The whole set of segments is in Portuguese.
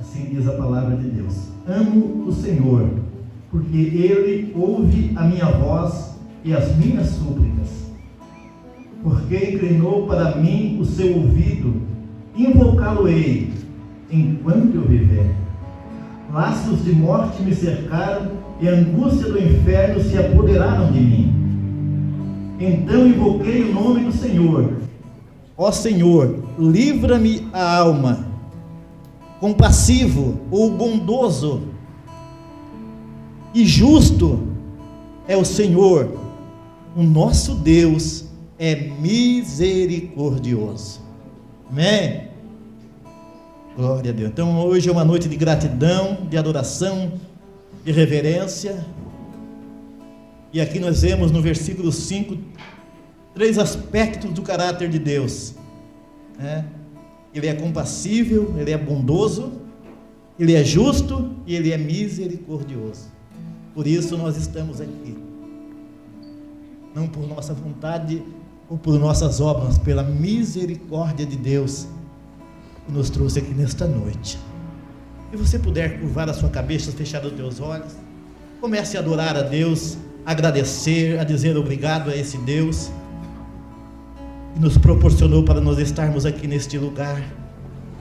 Assim diz a palavra de Deus. Amo o Senhor, porque Ele ouve a minha voz e as minhas súplicas. Porque inclinou para mim o seu ouvido, invocá-lo-ei enquanto eu viver. Laços de morte me cercaram e a angústia do inferno se apoderaram de mim. Então invoquei o nome do Senhor. Ó Senhor, livra-me a alma. Compassivo ou bondoso e justo é o Senhor, o nosso Deus é misericordioso. Amém? Glória a Deus. Então hoje é uma noite de gratidão, de adoração, de reverência. E aqui nós vemos no versículo 5 3 aspectos do caráter de Deus. Ele é compassível, Ele é bondoso, Ele é justo e Ele é misericordioso. Por isso nós estamos aqui, não por nossa vontade ou por nossas obras, mas pela misericórdia de Deus que nos trouxe aqui nesta noite. Se você puder curvar a sua cabeça, fechar os teus olhos, comece a adorar a Deus, a agradecer, a dizer obrigado a esse Deus que nos proporcionou para nós estarmos aqui neste lugar,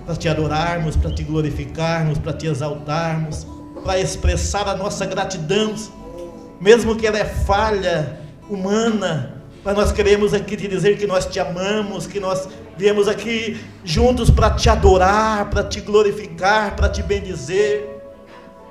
para te adorarmos, para te glorificarmos, para te exaltarmos, para expressar a nossa gratidão, mesmo que ela é falha, humana, mas nós queremos aqui te dizer que nós te amamos, que nós viemos aqui juntos para te adorar, para te glorificar, para te bendizer.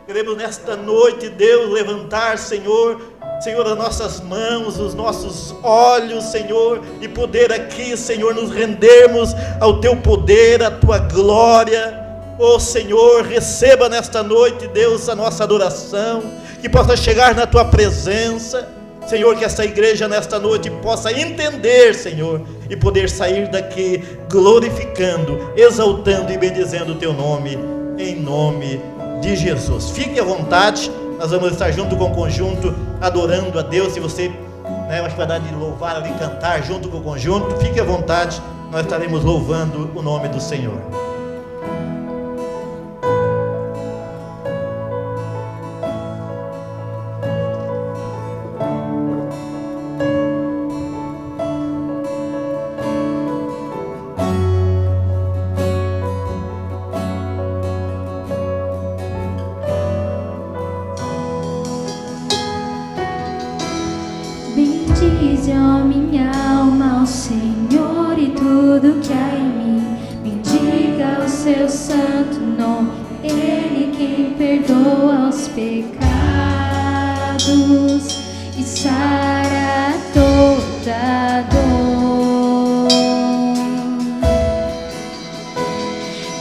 Queremos nesta noite, Deus, levantar, Senhor, as nossas mãos, os nossos olhos, Senhor, e poder aqui, Senhor, nos rendermos ao Teu poder, à Tua glória. Oh Senhor, receba nesta noite, Deus, a nossa adoração, que possa chegar na Tua presença, Senhor, que esta igreja nesta noite possa entender, Senhor, e poder sair daqui glorificando, exaltando e bendizendo o Teu nome, em nome de Jesus. Fique à vontade, nós vamos estar junto com o conjunto, adorando a Deus. Se você, acho que vai dar de louvar ali, cantar junto com o conjunto, fique à vontade, nós estaremos louvando o nome do Senhor. Bendize, ó minha alma, ao Senhor e tudo que há em mim. Bendiga o seu santo nome, Ele quem perdoa os pecados e sara toda dor.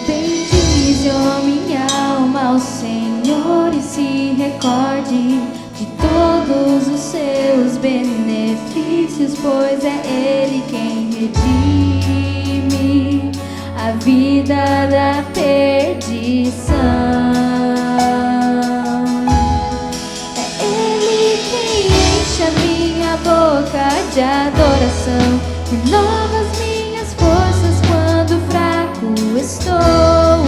Bendize, ó minha alma, ao Senhor e se recorde de todos os seus benefícios, pois é Ele quem redime a vida da perdição. É Ele quem enche a minha boca de adoração, renova as minhas forças quando fraco estou,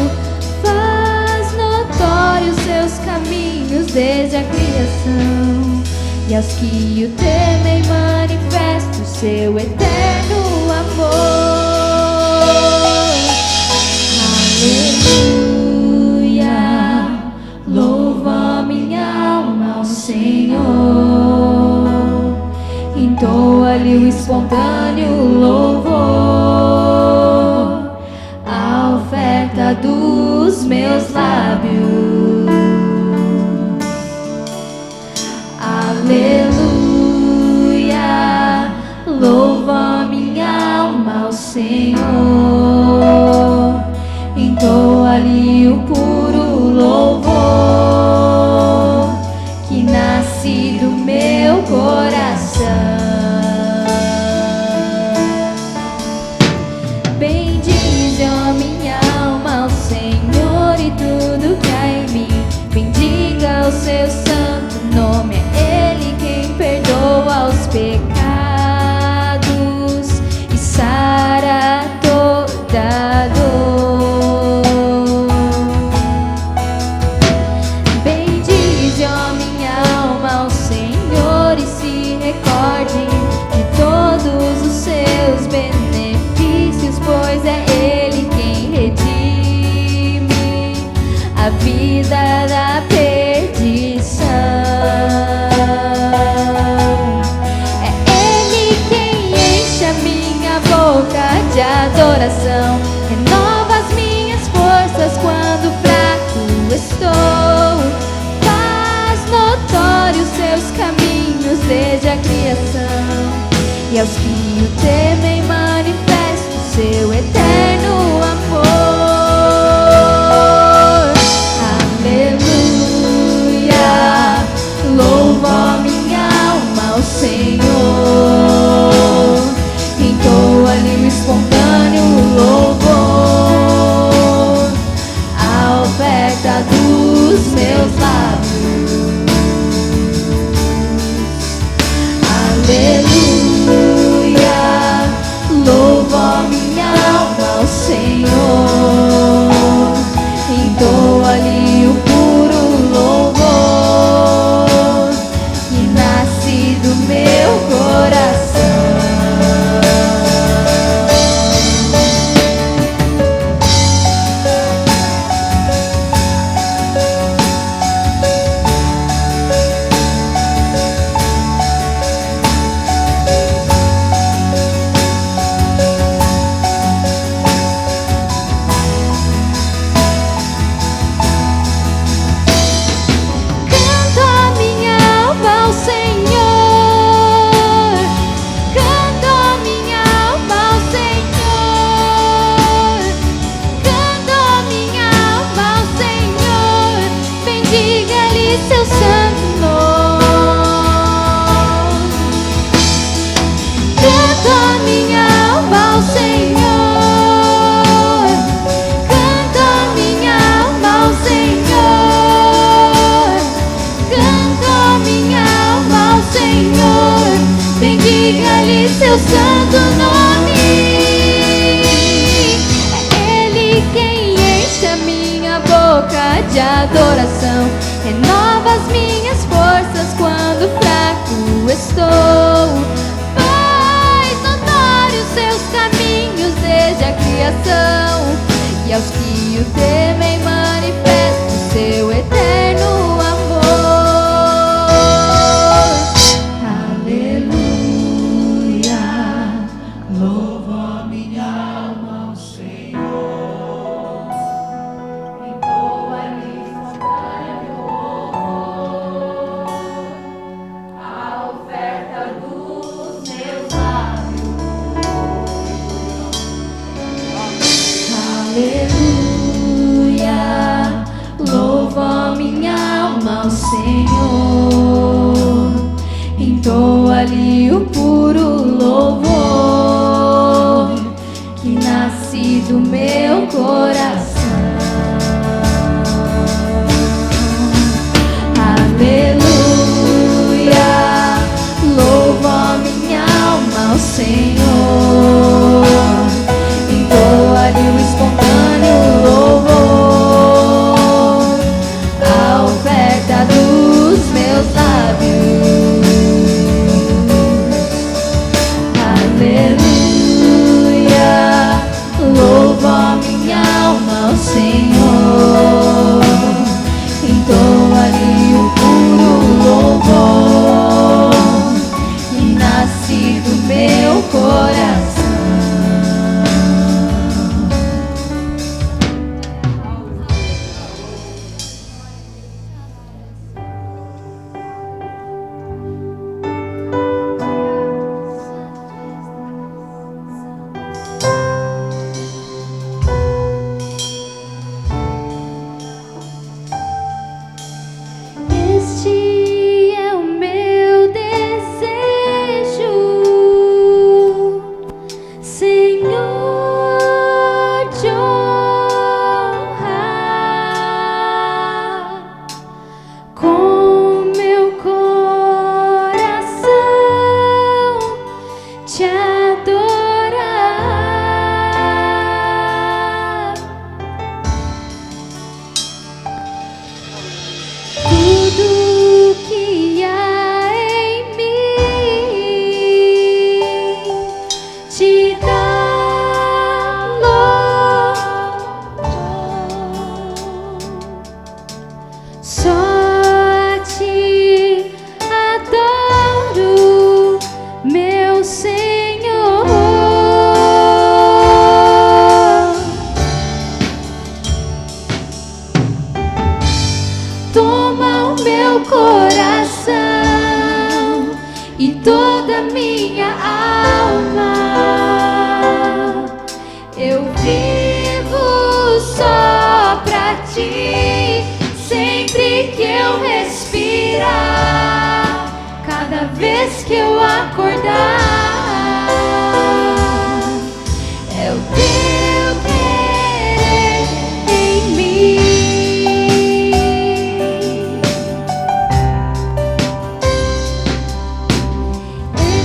faz notórios seus caminhos desde a criação, e aos que o temem manifesta o seu eterno amor. Aleluia, louva minha alma ao Senhor, entoa-lhe o espontâneo louvor, a oferta dos meus lábios. Aleluia, louva minha alma ao Senhor, entoa-lhe o puro louvor que nasce do meu coração. Bendize, ó minha alma, ao Senhor e tudo que há em mim. Bendiga o seu santo nome, é Ele quem perdoa os pecados e sara toda dor. vida da perdição. É Ele quem enche a minha boca de adoração, renova as minhas forças quando fraco estou, faz notórios seus caminhos desde a criação, e aos que o temem manifesta o seu eterno amor. Aleluia, louva minha alma ao Senhor, entoa-lhe o espontâneo louvor, a oferta dos meus lábios. Aleluia, louva minha alma ao Senhor, entoa-lhe o puro louvor que nasce do meu coração. Seu santo nome, canto a minha alma ao Senhor, canto a minha alma ao Senhor, canto a minha alma ao Senhor, bendiga-lhe seu santo nome. É Ele quem enche a minha boca de adoração, renova as minhas forças quando fraco estou, faz notórios seus caminhos desde a criação, e aos que o temem manifesta o seu eterno amor. Aleluia, louva minha alma ao Senhor, entoa-lhe espontâneo louvor, a oferta dos meus lábios. Aleluia, louva minha alma ao Senhor, entoa-lhe o puro louvor que nasce do meu coração. Aleluia, louva minha alma ao Senhor, entoa-lhe o espontâneo louvor, a oferta dos meus lábios. Aleluia, louva minha alma meu coração e toda minha alma. Eu vivo só pra ti, sempre que eu respirar, cada vez que eu acordar. É o teu querer em mim.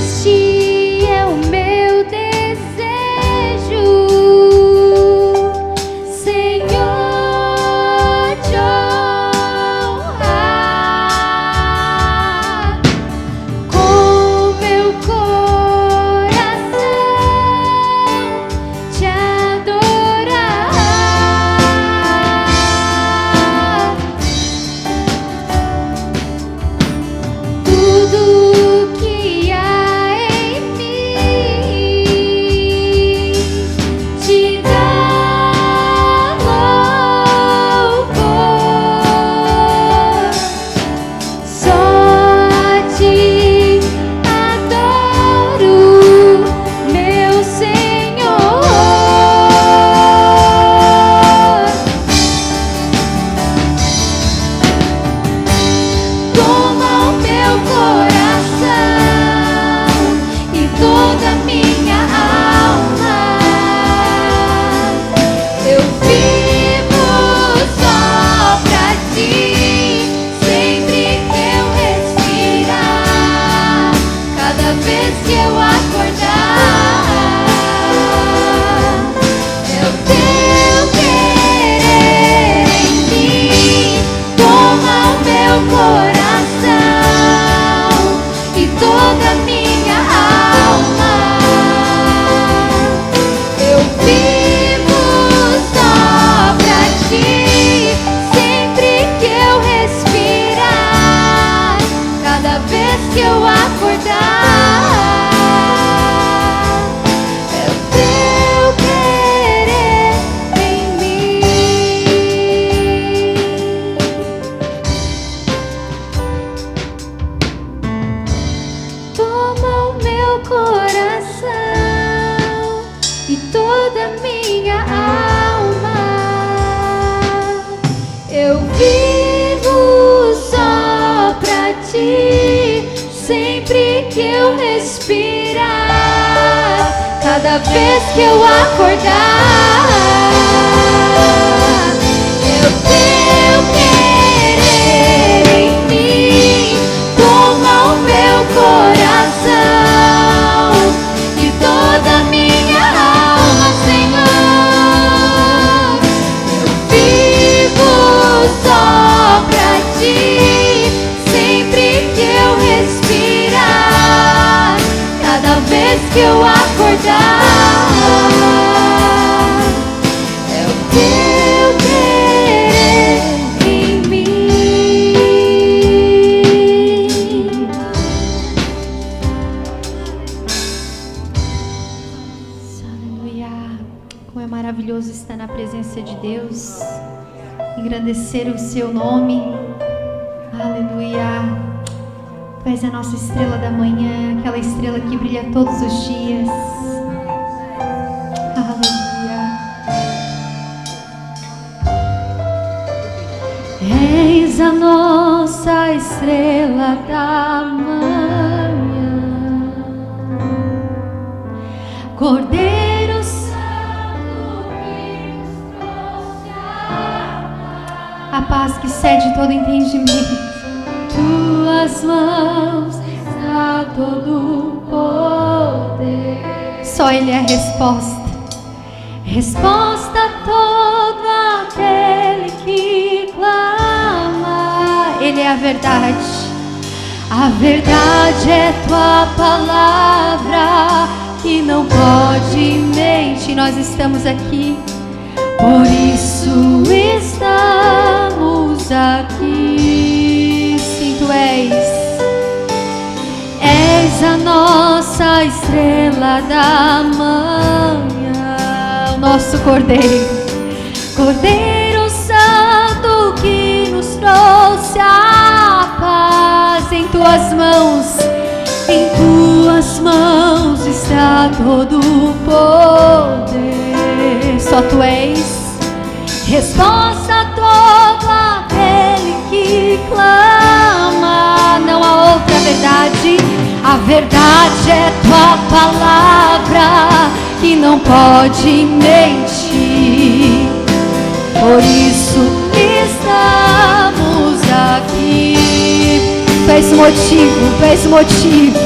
Este é o meu desejo, Senhor, te honrar com meu coração, te adorar. Tudo que há em mim te dá louvor. Só te adoro, meu Senhor. Toma o meu coração e toda minha alma. Eu vivo só pra ti, sempre que eu respirar, cada vez que eu acordar. É o teu querer em mim. Toma o meu coração e toda minha alma. Eu vivo só pra ti, sempre que eu respirar, cada vez que eu acordar. É o teu querer em mim. Toma o meu coração e toda minha alma. Eu vivo só pra ti, sempre que eu respirar, cada vez que eu acordar. É o teu querer em mim. Toma o meu coração e toda minha alma, Senhor. Eu vivo só pra ti, sempre que eu respirar, cada vez que eu acordar. É o teu querer em mim. Aleluia. Como é maravilhoso estar na presença de Deus, engrandecer o seu nome. Aleluia. Tu és a nossa estrela da manhã, aquela estrela que brilha todos os dias. Aleluia. És a nossa estrela da manhã, Cordeiro Santo que nos trouxe a paz que excede todo entendimento. Tuas mãos está todo o poder. Só Ele é a resposta. Resposta a todo aquele que clama. Ele é a verdade. A verdade é tua palavra que não pode mentir. Nós estamos aqui, por isso estamos aqui. Sim, tu és a nossa estrela da manhã, o nosso Cordeiro, Cordeiro Santo que nos trouxe a paz. tuas mãos, em tuas mãos está todo o poder. Só tu és resposta a todo aquele que clama. Não há outra verdade, a verdade é tua palavra que não pode mentir. Por isso estamos aqui. Tu és o motivo, tu és o motivo.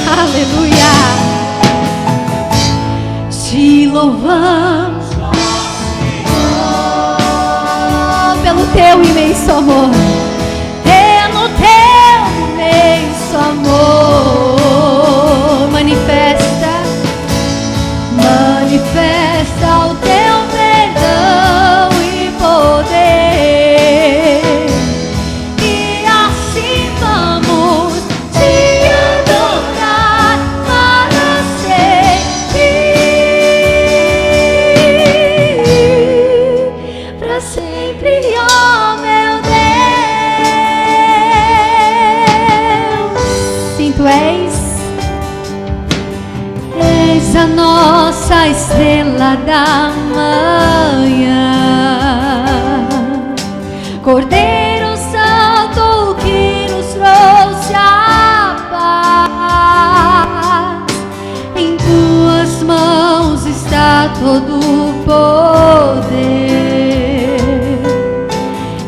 Aleluia. Te louvamos, oh, pelo teu imenso amor, pelo teu imenso amor. Manifesta, manifesta o teu perdão e poder. E assim vamos te adorar para sempre. Para sempre, oh meu Deus. Sim, tu és a nossa estrela da manhã, Cordeiro Santo que nos trouxe a paz. Em tuas mãos está todo o poder,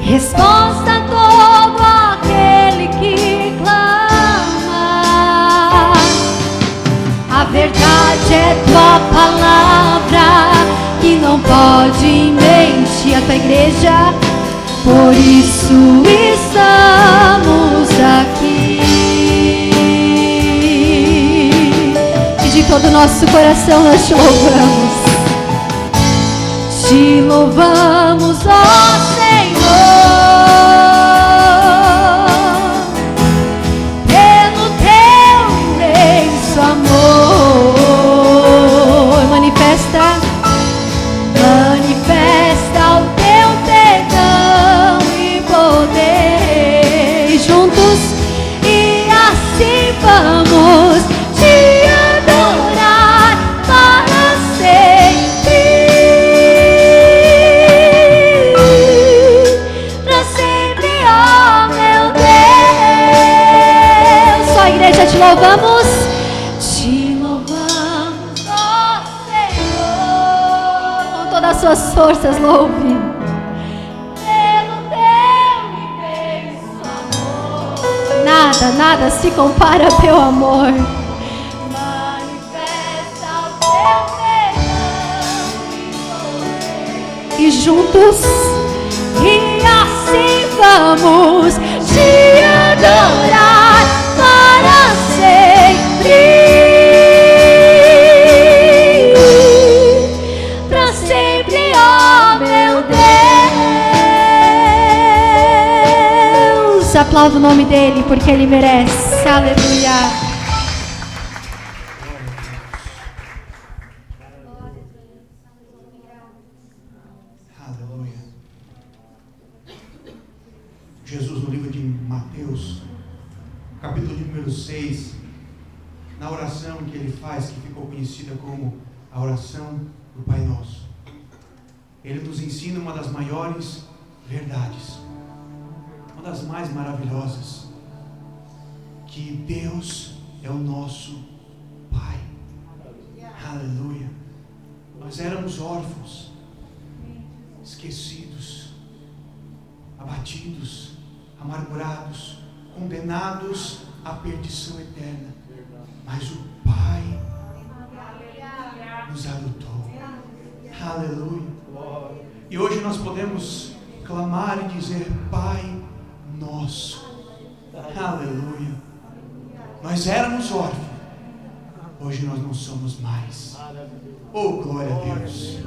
resposta a todo aquele que clama. A verdade é tua palavra que não pode mentir. A tua igreja, por isso estamos aqui. E de todo o nosso coração nós te louvamos. Te louvamos, ó Senhor, pelo teu imenso amor. Manifesta, manifesta o teu perdão e poder. Juntos e assim vamos te adorar para sempre. Para sempre, oh meu Deus. Só a igreja te louvamos. Te louvamos, ó Senhor. Com todas as suas forças, louve. Pelo teu imenso amor. Nada, nada se compara ao teu amor. Manifesta o teu perdão e juntos e assim vamos te adorar para sempre. Para sempre, oh meu Deus. Aplauda o nome dele porque ele merece. Aleluia. Aleluia. Jesus, no livro de Mateus, capítulo de número 6, na oração que ele faz, que ficou conhecida como a oração do Pai Nosso, ele nos ensina uma das maiores verdades, uma das mais maravilhosas, que Deus é o nosso Pai. Aleluia. Nós éramos órfãos, esquecidos, abatidos, amargurados, condenados à perdição eterna, mas o Pai nos adotou. Aleluia. E hoje nós podemos clamar e dizer: Pai nosso. Aleluia. Nós éramos órfãos, hoje nós não somos mais. Oh, glória a Deus.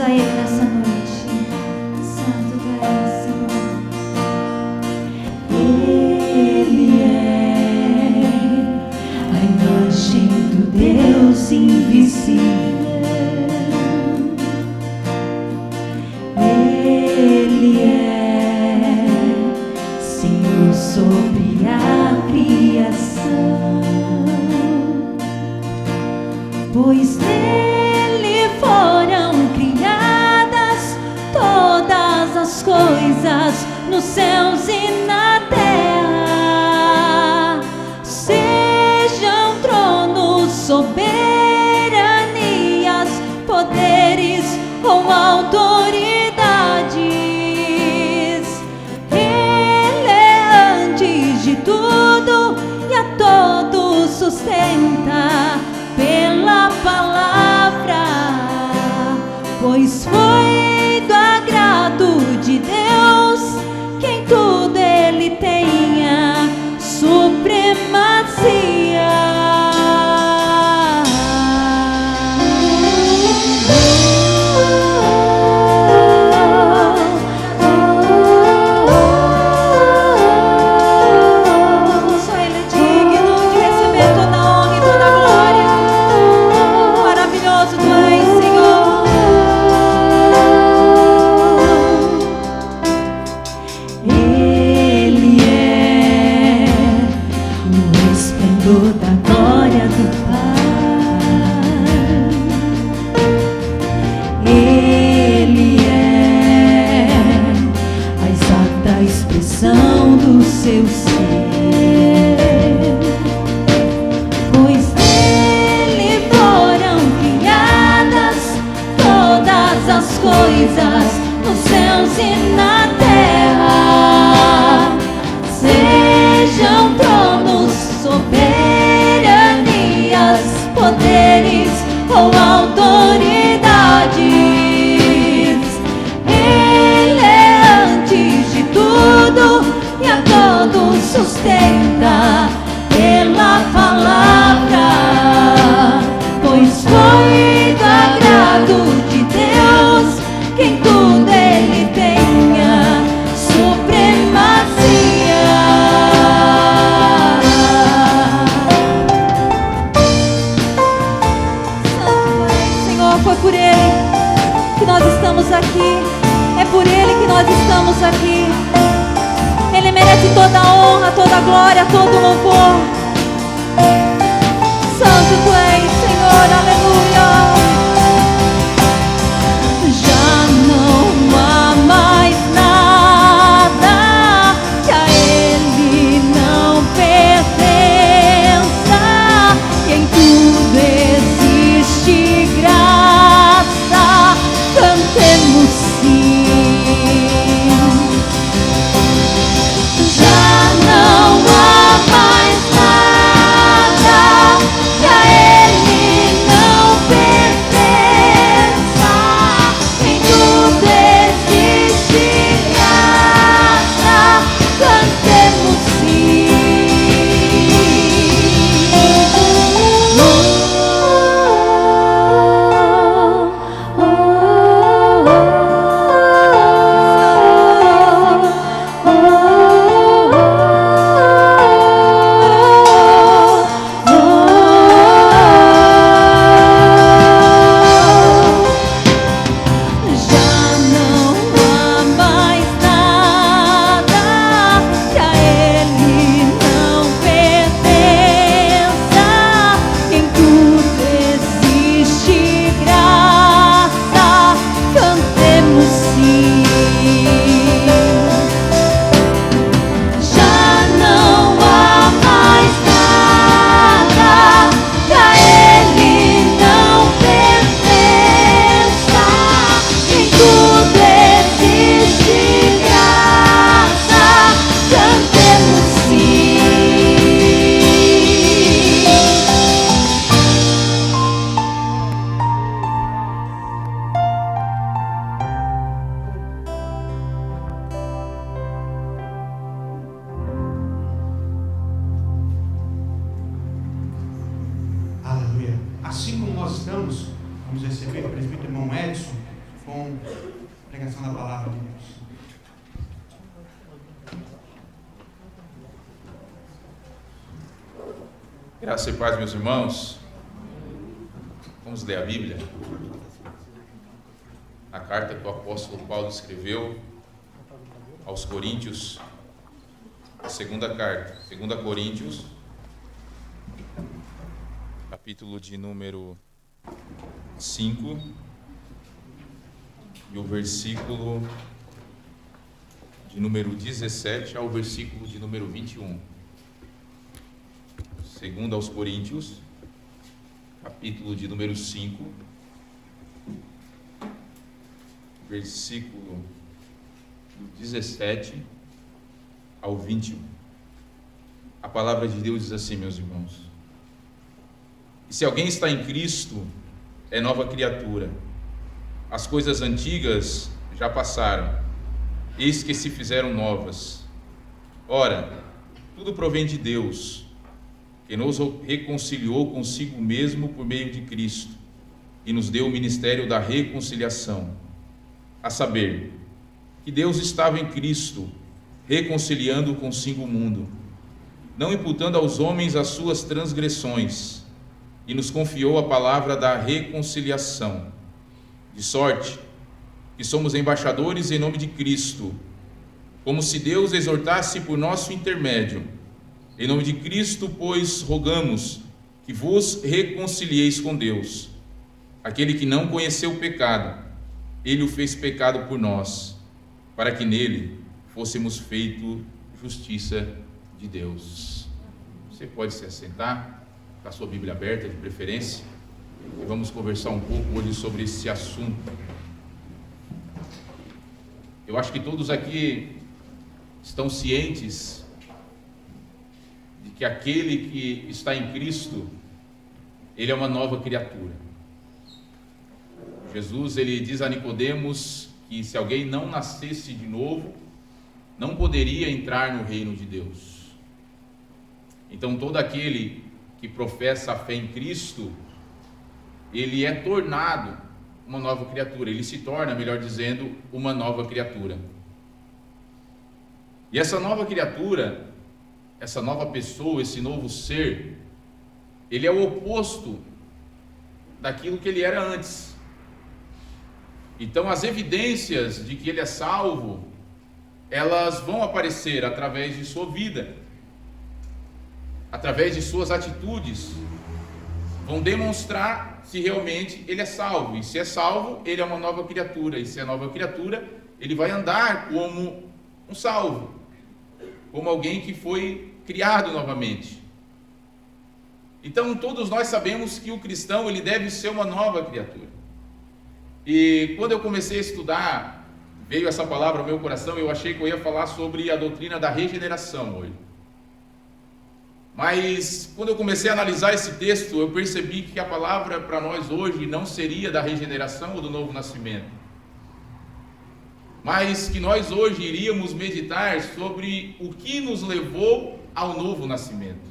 a Ele nessa noite. Santo Tu és, Senhor. Ele é a imagem do Deus invisível. Ele é Senhor sobre a criação, pois nele foram criadas todas as coisas nos céus e na terra, sejam tronos, soberanias, poderes ou autoridades. Ele é antes de tudo e a todos sustenta pela palavra, pois foi do agrado de Deus que em tudo Ele tenha supremacia. Só Ele é digno de receber toda a honra e toda a glória. Maravilhoso Tu és, Senhor. Ele é o esplendor da glória do Pai. Ele é a exata expressão do seu ser, pois nele foram criadas todas as coisas nos céus e na terra, sejam tronos, soberanias, poderes ou autoridades. Ele é antes de tudo e a todos sustenta pela palavra, pois foi do agrado de Deus que em tudo Ele tenha supremacia. Santo é, Senhor, foi por Ele que nós estamos aqui, é por Ele que nós estamos aqui. Ele merece toda a honra, toda a glória, todo o louvor. Santo Tu és, Senhor, aleluia. Já não há mais nada que a Ele não pertença, e em tudo existe graça, cantemos sim. Já não há mais nada que a Ele não pertença, em tudo existe graça, cantemos sim. Já não há mais nada que a Ele não pertença, em tudo existe graça, cantemos sim. Já não há mais nada que a Ele não pertença, em tudo existe graça, cantemos sim. Aleluia. Assim como nós estamos, vamos receber o presbítero irmão Edson, com pregação da palavra de Deus. Graça e paz, meus irmãos. Vamos ler a Bíblia. A carta que o apóstolo Paulo escreveu aos Coríntios, a segunda carta, 2 Coríntios, capítulo de número 5, e o versículo de número 17 ao versículo de número 21. 2 aos Coríntios, capítulo de número 5, versículo 17 ao 21. A palavra de Deus diz assim, meus irmãos: e se alguém está em Cristo, é nova criatura. As coisas antigas já passaram, eis que se fizeram novas. Ora, tudo provém de Deus, que nos reconciliou consigo mesmo por meio de Cristo, e nos deu o ministério da reconciliação, a saber, que Deus estava em Cristo, reconciliando consigo o mundo, não imputando aos homens as suas transgressões, e nos confiou a palavra da reconciliação, de sorte que somos embaixadores em nome de Cristo, como se Deus exortasse por nosso intermédio. Em nome de Cristo, pois, rogamos que vos reconcilieis com Deus. Aquele que não conheceu o pecado, ele o fez pecado por nós, para que nele fôssemos feito justiça de Deus. Você pode se assentar, com a sua Bíblia aberta de preferência, e vamos conversar um pouco hoje sobre esse assunto. Eu acho que todos aqui estão cientes de que aquele que está em Cristo, ele é uma nova criatura. Jesus, ele diz a Nicodemos que se alguém não nascesse de novo, não poderia entrar no reino de Deus. Então todo aquele que professa a fé em Cristo, ele é tornado uma nova criatura, ele se torna, melhor dizendo, uma nova criatura. E essa nova criatura, essa nova pessoa, esse novo ser, ele é o oposto daquilo que ele era antes. Então as evidências de que ele é salvo, elas vão aparecer através de sua vida, através de suas atitudes, vão demonstrar se realmente ele é salvo. E se é salvo, ele é uma nova criatura. E se é nova criatura, ele vai andar como um salvo, como alguém que foi criado novamente. Então todos nós sabemos que o cristão, ele deve ser uma nova criatura. E quando eu comecei a estudar, veio essa palavra ao meu coração, eu achei que eu ia falar sobre a doutrina da regeneração hoje. Mas quando eu comecei a analisar esse texto, eu percebi que a palavra para nós hoje não seria da regeneração ou do novo nascimento, mas que nós hoje iríamos meditar sobre o que nos levou ao novo nascimento.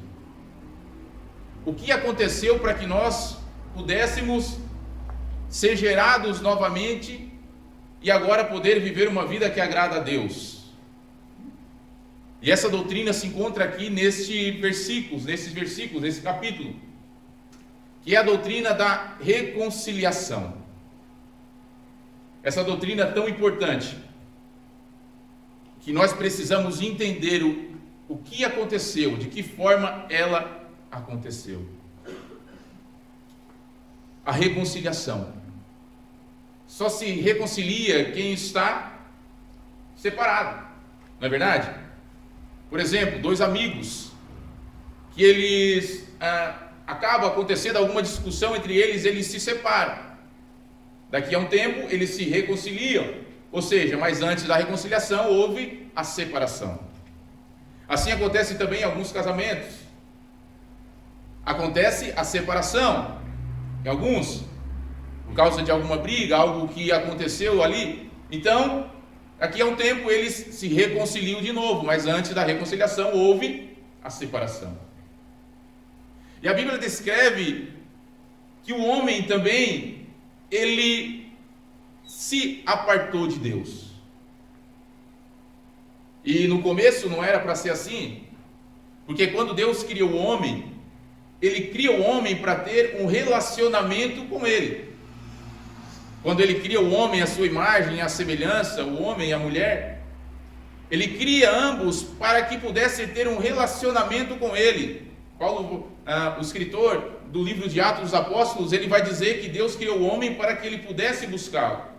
O que aconteceu para que nós pudéssemos ser gerados novamente e agora poder viver uma vida que agrada a Deus. E essa doutrina se encontra aqui nesses versículos, nesse capítulo, que é a doutrina da reconciliação. Essa doutrina tão importante, que nós precisamos entender o que aconteceu, de que forma ela aconteceu. A reconciliação. Só se reconcilia quem está separado, não é verdade? Por exemplo, dois amigos, que eles acaba acontecendo alguma discussão entre eles, eles se separam. Daqui a um tempo, eles se reconciliam. Ou seja, mas antes da reconciliação, houve a separação. Assim acontece também em alguns casamentos. Acontece a separação em alguns, por causa de alguma briga, algo que aconteceu ali. Então, daqui a um tempo eles se reconciliam de novo, mas antes da reconciliação houve a separação. E a Bíblia descreve que o homem também, ele se apartou de Deus. E no começo não era para ser assim, porque quando Deus cria o homem, Ele cria o homem para ter um relacionamento com Ele. Quando Ele cria o homem à sua imagem, à semelhança, o homem e a mulher, Ele cria ambos para que pudessem ter um relacionamento com Ele. Paulo, o escritor do livro de Atos dos Apóstolos, ele vai dizer que Deus criou o homem para que ele pudesse buscá-lo.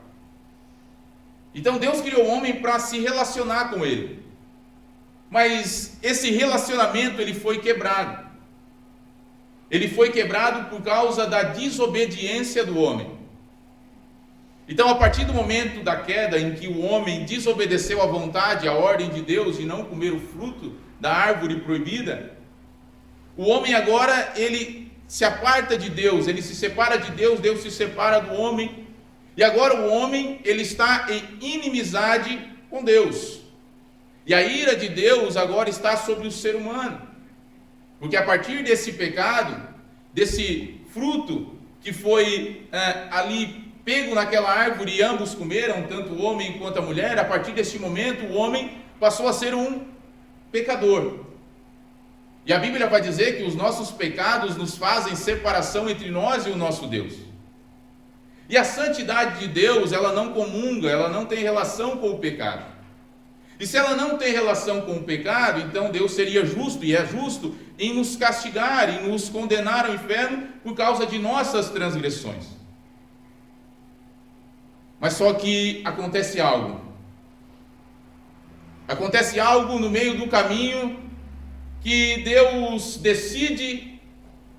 Então Deus criou o homem para se relacionar com Ele. Mas esse relacionamento ele foi quebrado. Ele foi quebrado por causa da desobediência do homem. Então, a partir do momento da queda em que o homem desobedeceu à vontade, à ordem de Deus de não comer o fruto da árvore proibida, o homem agora ele se aparta de Deus, ele se separa de Deus, Deus se separa do homem, e agora o homem ele está em inimizade com Deus. E a ira de Deus agora está sobre o ser humano, porque a partir desse pecado, desse fruto que foi ali pego naquela árvore e ambos comeram, tanto o homem quanto a mulher, a partir desse momento o homem passou a ser um pecador. E a Bíblia vai dizer que os nossos pecados nos fazem separação entre nós e o nosso Deus. E a santidade de Deus, ela não comunga, ela não tem relação com o pecado. E se ela não tem relação com o pecado, então Deus seria justo, e é justo, em nos castigar, em nos condenar ao inferno por causa de nossas transgressões. Mas só que acontece algo. Acontece algo no meio do caminho que Deus decide,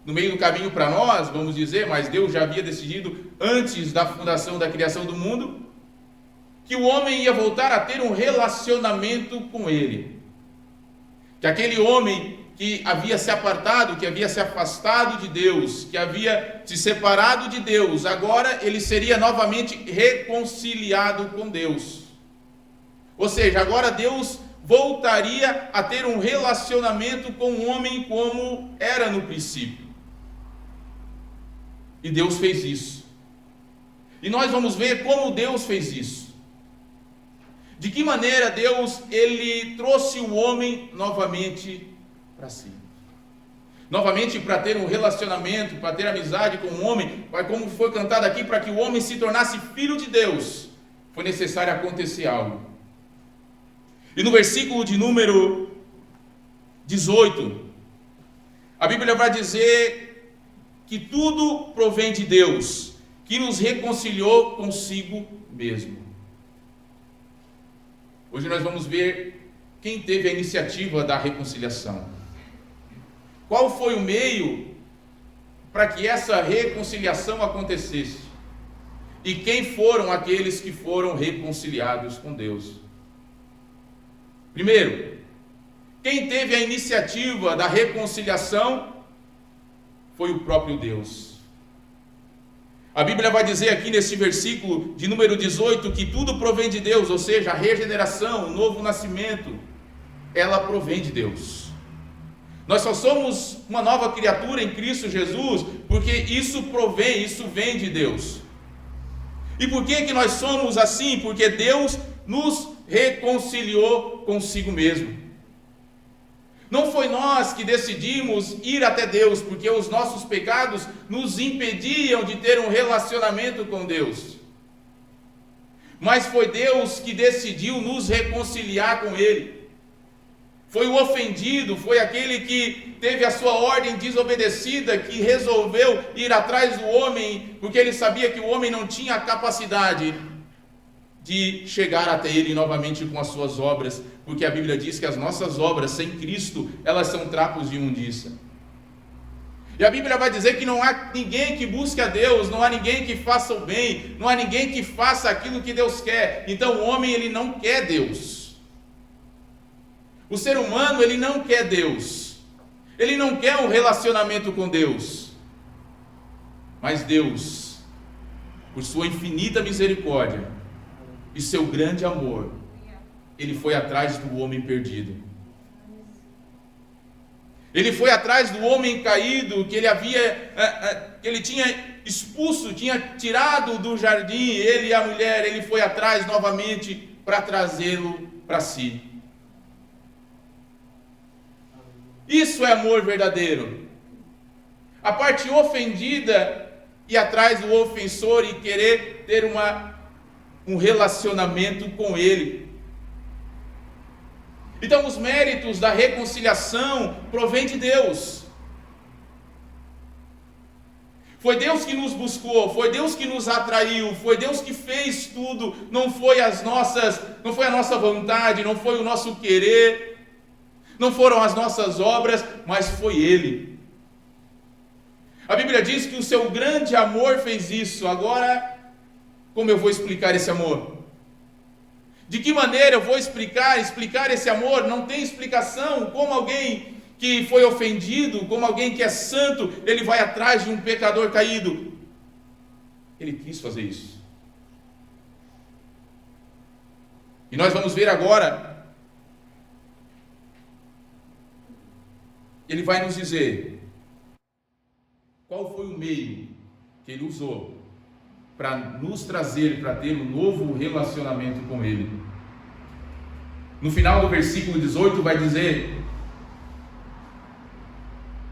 no meio do caminho para nós, vamos dizer, mas Deus já havia decidido antes da fundação da criação do mundo, que o homem ia voltar a ter um relacionamento com Ele. Que aquele homem que havia se apartado, que havia se afastado de Deus, que havia se separado de Deus, agora ele seria novamente reconciliado com Deus. Ou seja, agora Deus voltaria a ter um relacionamento com o homem como era no princípio. E Deus fez isso. E nós vamos ver como Deus fez isso. De que maneira Deus ele trouxe o homem novamente para si. Novamente para ter um relacionamento, para ter amizade com o homem, como foi cantado aqui, para que o homem se tornasse filho de Deus, foi necessário acontecer algo. E no versículo de número 18, a Bíblia vai dizer que tudo provém de Deus, que nos reconciliou consigo mesmo. Hoje nós vamos ver quem teve a iniciativa da reconciliação. Qual foi o meio para que essa reconciliação acontecesse? E quem foram aqueles que foram reconciliados com Deus? Primeiro, quem teve a iniciativa da reconciliação foi o próprio Deus. A Bíblia vai dizer aqui nesse versículo de número 18 que tudo provém de Deus, ou seja, a regeneração, o novo nascimento, ela provém de Deus. Nós só somos uma nova criatura em Cristo Jesus porque isso vem de Deus. E por que nós somos assim? Porque Deus nos reconciliou consigo mesmo. Não foi nós que decidimos ir até Deus, porque os nossos pecados nos impediam de ter um relacionamento com Deus. Mas foi Deus que decidiu nos reconciliar com Ele. Foi o ofendido, foi aquele que teve a sua ordem desobedecida, que resolveu ir atrás do homem, porque ele sabia que o homem não tinha a capacidade de chegar até Ele novamente com as suas obras, porque a Bíblia diz que as nossas obras sem Cristo, elas são trapos de imundícia. E a Bíblia vai dizer que não há ninguém que busque a Deus, não há ninguém que faça o bem, não há ninguém que faça aquilo que Deus quer. Então o homem ele não quer Deus. O ser humano ele não quer Deus. Ele não quer um relacionamento com Deus. Mas Deus, por sua infinita misericórdia e seu grande amor, Ele foi atrás do homem perdido. Ele foi atrás do homem caído que ele tinha expulso, tinha tirado do jardim, ele e a mulher. Ele foi atrás novamente para trazê-lo para si. Isso é amor verdadeiro. A parte ofendida ir atrás do ofensor e querer ter um relacionamento com ele. Então, os méritos da reconciliação provêm de Deus. Foi Deus que nos buscou, foi Deus que nos atraiu, foi Deus que fez tudo. Não foi a nossa vontade, não foi o nosso querer, não foram as nossas obras, mas foi Ele. A Bíblia diz que o seu grande amor fez isso. Agora, como eu vou explicar esse amor? De que maneira eu vou explicar esse amor? Não tem explicação. Como alguém que foi ofendido, como alguém que é santo, ele vai atrás de um pecador caído. Ele quis fazer isso. E nós vamos ver agora, ele vai nos dizer qual foi o meio que ele usou para nos trazer, para ter um novo relacionamento com Ele. No final do versículo 18 vai dizer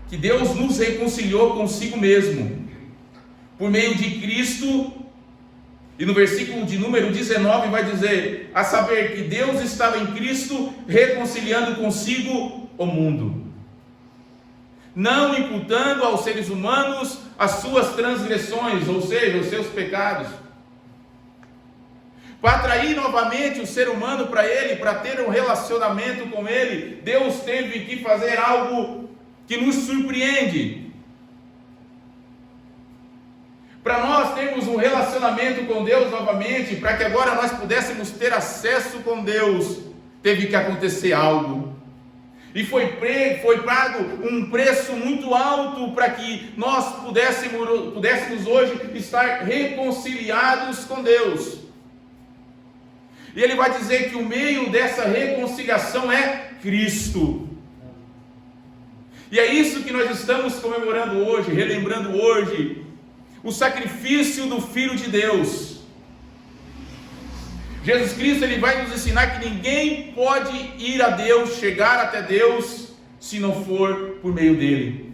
que Deus nos reconciliou consigo mesmo, por meio de Cristo, e no versículo de número 19 vai dizer, a saber que Deus estava em Cristo, reconciliando consigo o mundo, não imputando aos seres humanos as suas transgressões, ou seja, os seus pecados. Para atrair novamente o ser humano para Ele, para ter um relacionamento com Ele, Deus teve que fazer algo que nos surpreende. Para nós termos um relacionamento com Deus novamente, para que agora nós pudéssemos ter acesso com Deus, teve que acontecer algo. E foi pago um preço muito alto para que nós pudéssemos hoje estar reconciliados com Deus. E ele vai dizer que o meio dessa reconciliação é Cristo. E é isso que nós estamos comemorando hoje, relembrando hoje, o sacrifício do Filho de Deus. Jesus Cristo, ele vai nos ensinar que ninguém pode ir a Deus, chegar até Deus, se não for por meio dele.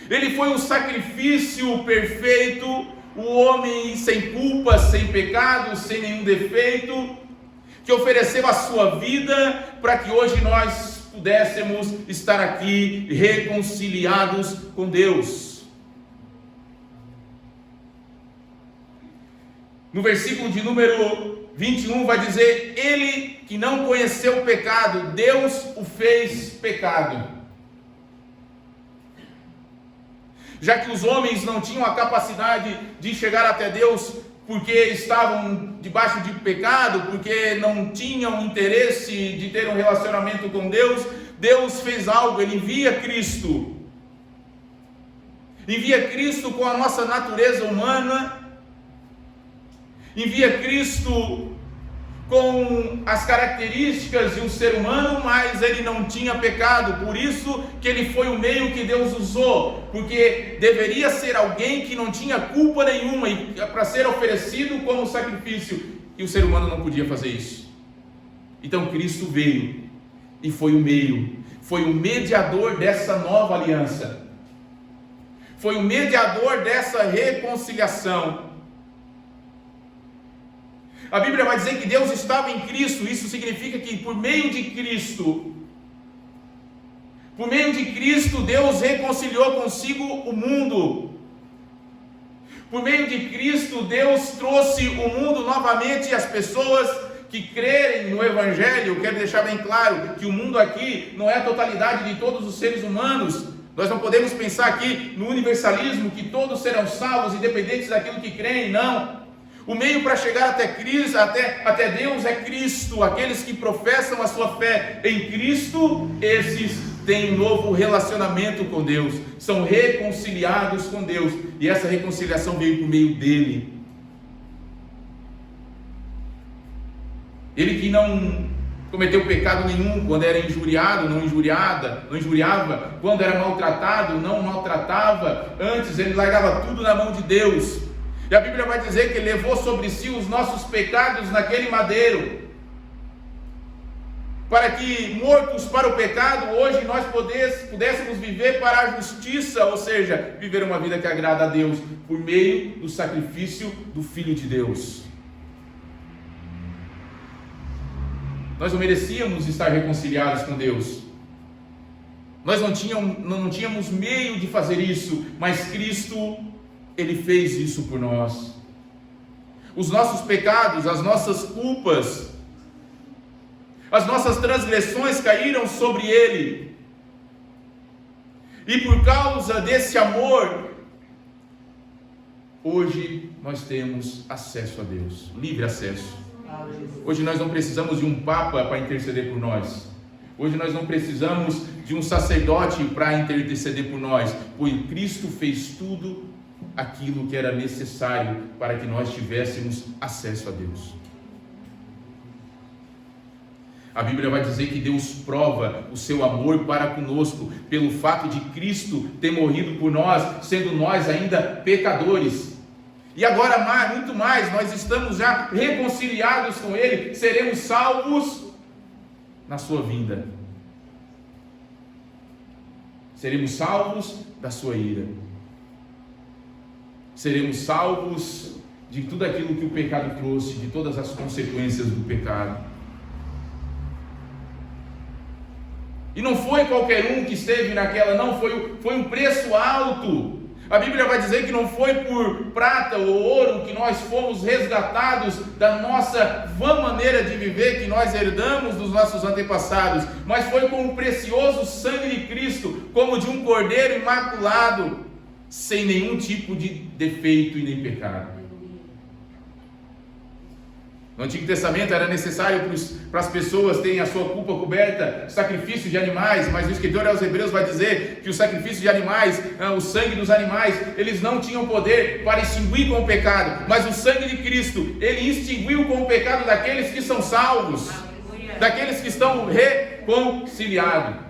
Ele foi um sacrifício perfeito, o homem sem culpa, sem pecado, sem nenhum defeito, que ofereceu a sua vida para que hoje nós pudéssemos estar aqui reconciliados com Deus. No versículo de número 21 vai dizer, ele que não conheceu o pecado, Deus o fez pecado. Já que os homens não tinham a capacidade de chegar até Deus, porque estavam debaixo de pecado, porque não tinham interesse de ter um relacionamento com Deus, Deus fez algo, Ele envia Cristo. Envia Cristo com a nossa natureza humana, envia Cristo com as características de um ser humano, mas ele não tinha pecado, por isso que ele foi o meio que Deus usou, porque deveria ser alguém que não tinha culpa nenhuma, e para ser oferecido como sacrifício, e o ser humano não podia fazer isso. Então Cristo veio, e foi o meio, foi o mediador dessa nova aliança, foi o mediador dessa reconciliação. A Bíblia vai dizer que Deus estava em Cristo, isso significa que por meio de Cristo, Deus reconciliou consigo o mundo. Por meio de Cristo, Deus trouxe o mundo novamente, e as pessoas que crerem no Evangelho. Eu quero deixar bem claro que o mundo aqui não é a totalidade de todos os seres humanos. Nós não podemos pensar aqui no universalismo, que todos serão salvos, independentes daquilo que creem, não. O meio para chegar até Cristo, até Deus é Cristo. Aqueles que professam a sua fé em Cristo, esses têm um novo relacionamento com Deus, são reconciliados com Deus, e essa reconciliação veio por meio dele. Ele que não cometeu pecado nenhum quando era injuriado, não injuriava, quando era maltratado, não maltratava. Antes ele largava tudo na mão de Deus. E a Bíblia vai dizer que ele levou sobre si os nossos pecados naquele madeiro, para que, mortos para o pecado, hoje nós pudéssemos viver para a justiça, ou seja, viver uma vida que agrada a Deus, por meio do sacrifício do Filho de Deus. Nós não merecíamos estar reconciliados com Deus, nós não tínhamos meio de fazer isso, mas Cristo, Ele fez isso por nós. Os nossos pecados, as nossas culpas, as nossas transgressões caíram sobre Ele, e por causa desse amor, hoje nós temos acesso a Deus, livre acesso. Hoje nós não precisamos de um Papa para interceder por nós, hoje nós não precisamos de um sacerdote para interceder por nós, pois Cristo fez tudo aquilo que era necessário para que nós tivéssemos acesso a Deus. A Bíblia vai dizer que Deus prova o seu amor para conosco pelo fato de Cristo ter morrido por nós, sendo nós ainda pecadores. E agora, muito mais, nós estamos já reconciliados com Ele, seremos salvos na sua vinda. Seremos salvos da sua ira. Seremos salvos de tudo aquilo que o pecado trouxe, de todas as consequências do pecado. E não foi qualquer um que esteve naquela, não, foi um preço alto. A Bíblia vai dizer que não foi por prata ou ouro que nós fomos resgatados da nossa vã maneira de viver que nós herdamos dos nossos antepassados, mas foi com o precioso sangue de Cristo, como de um cordeiro imaculado, sem nenhum tipo de defeito e nem pecado. No Antigo Testamento era necessário para as pessoas terem a sua culpa coberta, sacrifício de animais, mas o escritor aos Hebreus vai dizer que o sacrifício de animais, o sangue dos animais, eles não tinham poder para extinguir com o pecado, mas o sangue de Cristo, ele extinguiu com o pecado daqueles que são salvos, daqueles que estão reconciliados.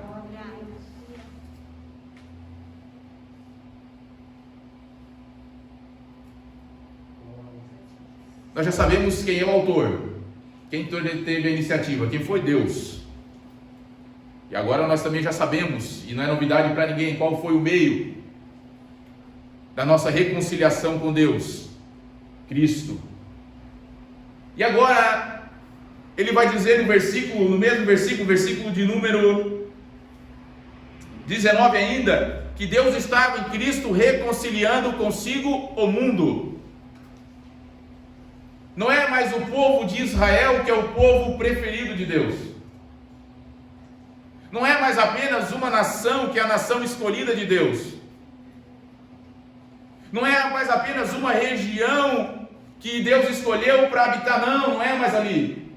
Nós já sabemos quem é o autor, quem teve a iniciativa, quem foi Deus. E agora nós também já sabemos, e não é novidade para ninguém, qual foi o meio da nossa reconciliação com Deus: Cristo. E agora ele vai dizer no mesmo versículo de número 19 ainda, que Deus estava em Cristo reconciliando consigo o mundo. Não é mais o povo de Israel que é o povo preferido de Deus. Não é mais apenas uma nação que é a nação escolhida de Deus. Não é mais apenas uma região que Deus escolheu para habitar, não é mais ali.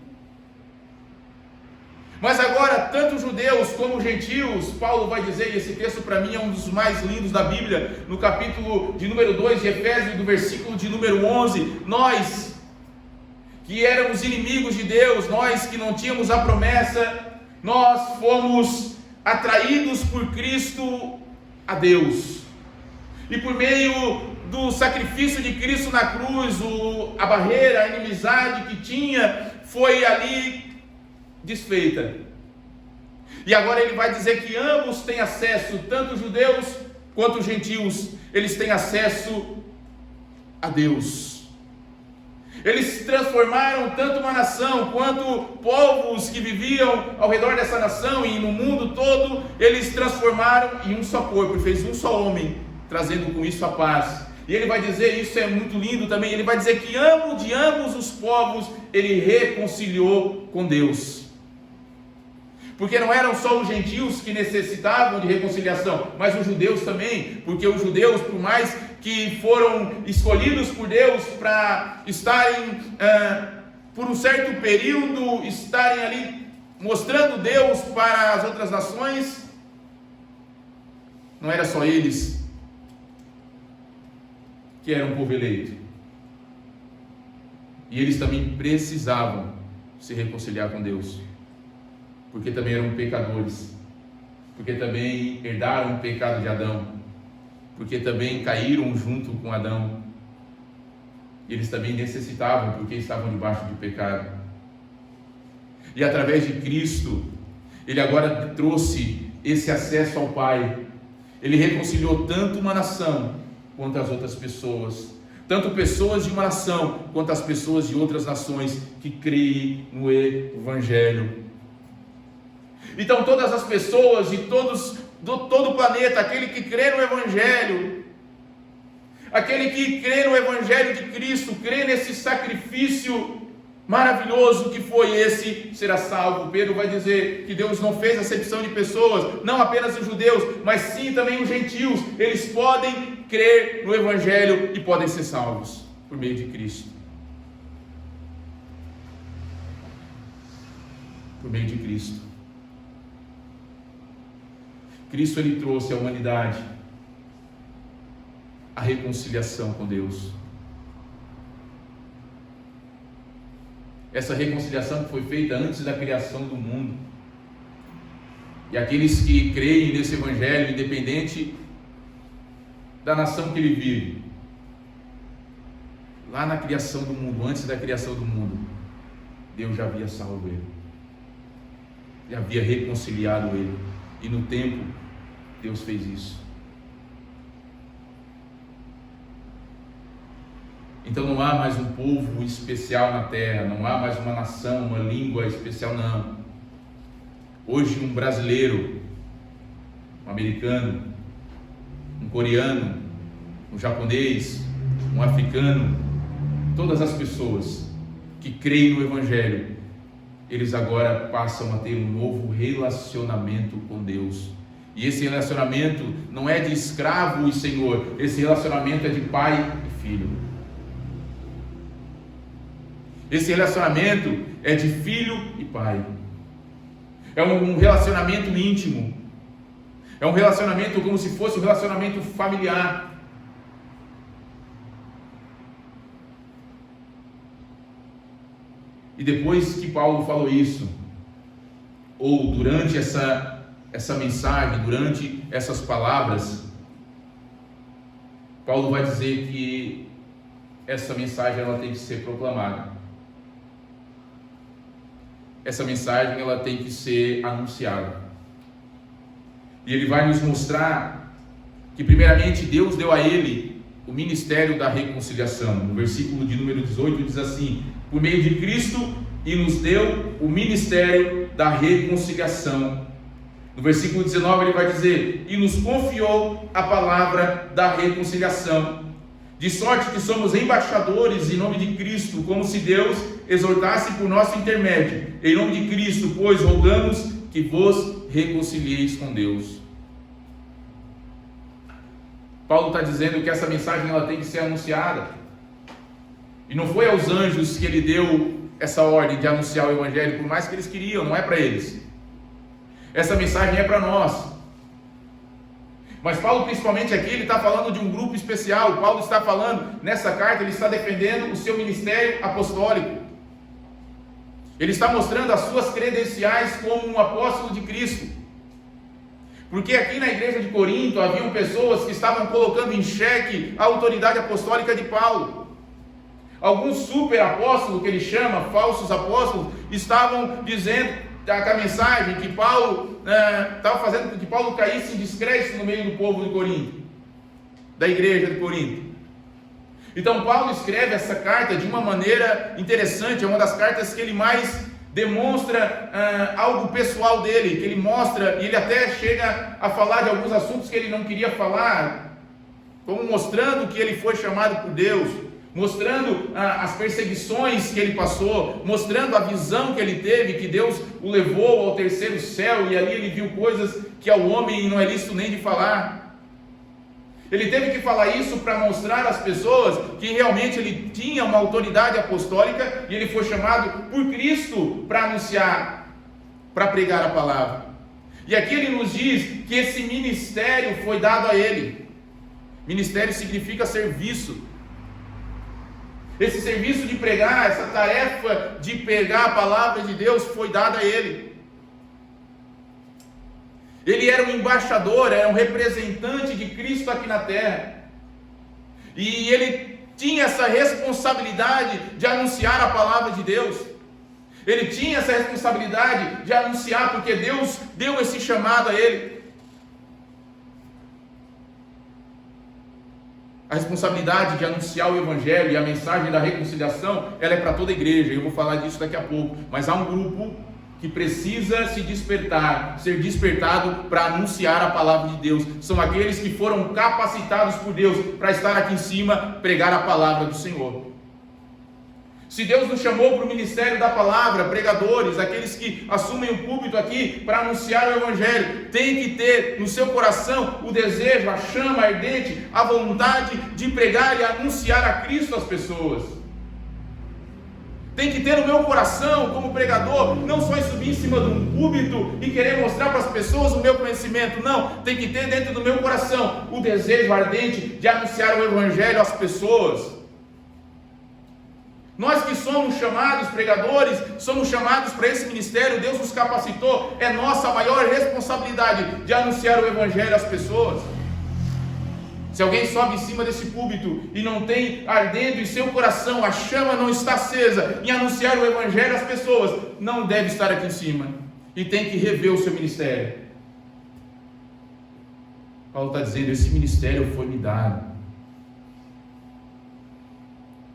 Mas agora, tanto judeus como gentios, Paulo vai dizer, e esse texto para mim é um dos mais lindos da Bíblia, no capítulo de número 2 de Efésios, do versículo de número 11, nós que éramos inimigos de Deus, nós que não tínhamos a promessa, nós fomos atraídos por Cristo a Deus, e por meio do sacrifício de Cristo na cruz, a barreira, a inimizade que tinha, foi ali desfeita. E agora ele vai dizer que ambos têm acesso, tanto judeus quanto gentios, eles têm acesso a Deus. Eles transformaram tanto uma nação quanto povos que viviam ao redor dessa nação e no mundo todo, eles transformaram em um só corpo, fez um só homem, trazendo com isso a paz. E ele vai dizer, isso é muito lindo também, ele vai dizer que de ambos os povos, ele reconciliou com Deus. Porque não eram só os gentios que necessitavam de reconciliação, mas os judeus também, porque os judeus, por mais que foram escolhidos por Deus para estarem, por um certo período, estarem ali mostrando Deus para as outras nações, não era só eles que eram o povo eleito. E eles também precisavam se reconciliar com Deus. porque também eram pecadores, porque também herdaram o pecado de Adão, porque também caíram junto com Adão. Eles também necessitavam, porque estavam debaixo de pecado. E através de Cristo, Ele agora trouxe esse acesso ao Pai. Ele reconciliou tanto uma nação quanto as outras pessoas, tanto pessoas de uma nação quanto as pessoas de outras nações que creem no Evangelho. Então todas as pessoas de todo o planeta, aquele que crê no Evangelho, aquele que crê no Evangelho de Cristo, crê nesse sacrifício maravilhoso que foi esse, será salvo. Pedro vai dizer que Deus não fez acepção de pessoas, não apenas os judeus, mas sim também os gentios. Eles podem crer no Evangelho e podem ser salvos por meio de Cristo. Por meio de Cristo. Cristo, Ele trouxe à humanidade a reconciliação com Deus. Essa reconciliação que foi feita antes da criação do mundo. E aqueles que creem nesse Evangelho, independente da nação que ele vive, lá na criação do mundo, antes da criação do mundo, Deus já havia salvo ele, já havia reconciliado ele, e no tempo Deus fez isso. Então não há mais um povo especial na terra, não há mais uma nação, uma língua especial, não. Hoje um brasileiro, um americano, um coreano, um japonês, um africano, todas as pessoas que creem no Evangelho, eles agora passam a ter um novo relacionamento com Deus. E esse relacionamento não é de escravo e senhor, esse relacionamento é de pai e filho. Esse relacionamento é de filho e pai. É um relacionamento íntimo. É um relacionamento como se fosse um relacionamento familiar. E depois que Paulo falou isso, ou durante essa mensagem, durante essas palavras, Paulo vai dizer que essa mensagem ela tem que ser proclamada. Essa mensagem ela tem que ser anunciada. E ele vai nos mostrar que primeiramente Deus deu a ele o ministério da reconciliação. No versículo de número 18 diz assim: por meio de Cristo, e nos deu o ministério da reconciliação. No versículo 19 ele vai dizer: e nos confiou a palavra da reconciliação, de sorte que somos embaixadores em nome de Cristo, como se Deus exortasse por nosso intermédio. Em nome de Cristo, pois, rogamos que vos reconcilieis com Deus. Paulo está dizendo que essa mensagem ela tem que ser anunciada. E não foi aos anjos que ele deu essa ordem de anunciar o Evangelho, por mais que eles queriam, não é para eles. Essa mensagem é para nós. Mas Paulo, principalmente aqui, ele está falando de um grupo especial. Paulo está falando, nessa carta, ele está defendendo o seu ministério apostólico. Ele está mostrando as suas credenciais como um apóstolo de Cristo. Porque aqui na igreja de Corinto, haviam pessoas que estavam colocando em xeque a autoridade apostólica de Paulo. Alguns super apóstolos, que ele chama, falsos apóstolos, estavam dizendo com a mensagem que Paulo estava fazendo com que Paulo caísse em descrédito no meio do povo de Corinto, da igreja de Corinto. Então Paulo escreve essa carta de uma maneira interessante, é uma das cartas que ele mais demonstra algo pessoal dele, que ele mostra, e ele até chega a falar de alguns assuntos que ele não queria falar, como mostrando que ele foi chamado por Deus, mostrando as perseguições que ele passou, mostrando a visão que ele teve, que Deus o levou ao terceiro céu, e ali ele viu coisas que ao homem não é lícito nem de falar. Ele teve que falar isso para mostrar às pessoas que realmente ele tinha uma autoridade apostólica, e ele foi chamado por Cristo para anunciar, para pregar a palavra. E aqui ele nos diz que esse ministério foi dado a ele. Ministério significa serviço. Esse serviço de pregar, essa tarefa de pregar a palavra de Deus foi dada a ele. Ele era um embaixador, era um representante de Cristo aqui na terra. E ele tinha essa responsabilidade de anunciar a palavra de Deus. Ele tinha essa responsabilidade de anunciar, porque Deus deu esse chamado a ele. A responsabilidade de anunciar o Evangelho e a mensagem da reconciliação, ela é para toda a igreja. Eu vou falar disso daqui a pouco. Mas há um grupo que precisa se despertar, ser despertado para anunciar a palavra de Deus. São aqueles que foram capacitados por Deus para estar aqui em cima, pregar a palavra do Senhor. Se Deus nos chamou para o ministério da palavra, pregadores, aqueles que assumem o púlpito aqui para anunciar o Evangelho, tem que ter no seu coração o desejo, a chama ardente, a vontade de pregar e anunciar a Cristo às pessoas. Tem que ter no meu coração, como pregador, não só subir em cima de um púlpito e querer mostrar para as pessoas o meu conhecimento, não. Tem que ter dentro do meu coração o desejo ardente de anunciar o Evangelho às pessoas. Nós que somos chamados pregadores, somos chamados para esse ministério, Deus nos capacitou, é nossa maior responsabilidade de anunciar o Evangelho às pessoas. Se alguém sobe em cima desse púlpito e não tem ardendo em seu coração, a chama não está acesa em anunciar o Evangelho às pessoas, não deve estar aqui em cima e tem que rever o seu ministério. Paulo está dizendo, esse ministério foi me dado.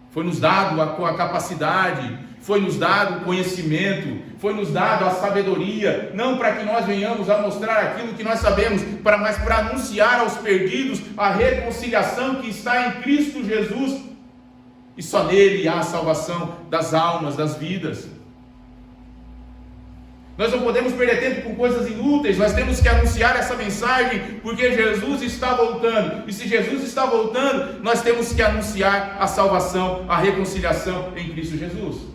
Foi nos dado a capacidade, foi nos dado o conhecimento, foi nos dado a sabedoria, não para que nós venhamos a mostrar aquilo que nós sabemos, mas para anunciar aos perdidos a reconciliação que está em Cristo Jesus, e só nele há a salvação das almas, das vidas. Nós não podemos perder tempo com coisas inúteis, nós temos que anunciar essa mensagem, porque Jesus está voltando, e se Jesus está voltando, nós temos que anunciar a salvação, a reconciliação em Cristo Jesus.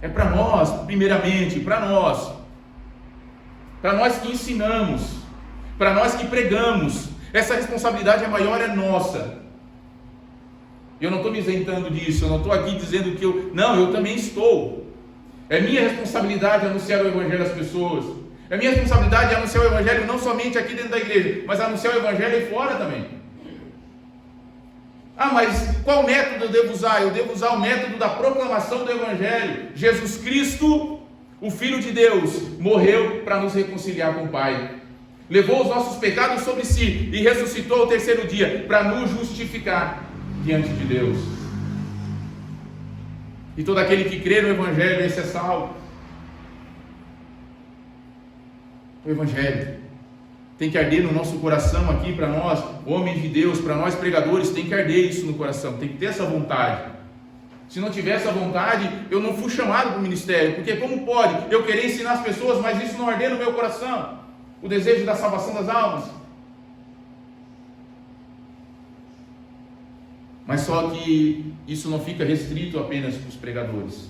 É para nós, primeiramente, para nós que ensinamos, para nós que pregamos, essa responsabilidade maior é nossa. Eu não estou me isentando disso, eu não estou aqui dizendo que eu também estou. É minha responsabilidade anunciar o Evangelho às pessoas. É minha responsabilidade anunciar o Evangelho não somente aqui dentro da igreja, mas anunciar o Evangelho aí fora também. Mas qual método eu devo usar? Eu devo usar o método da proclamação do Evangelho. Jesus Cristo, o Filho de Deus, morreu para nos reconciliar com o Pai. Levou os nossos pecados sobre si e ressuscitou ao terceiro dia para nos justificar diante de Deus. E todo aquele que crê no Evangelho, esse é salvo. O Evangelho tem que arder no nosso coração aqui para nós, homens de Deus, para nós pregadores, tem que arder isso no coração, tem que ter essa vontade. Se não tiver essa vontade, eu não fui chamado para o ministério, porque como pode eu querer ensinar as pessoas, mas isso não arder no meu coração? O desejo da salvação das almas. Mas só que isso não fica restrito apenas para os pregadores.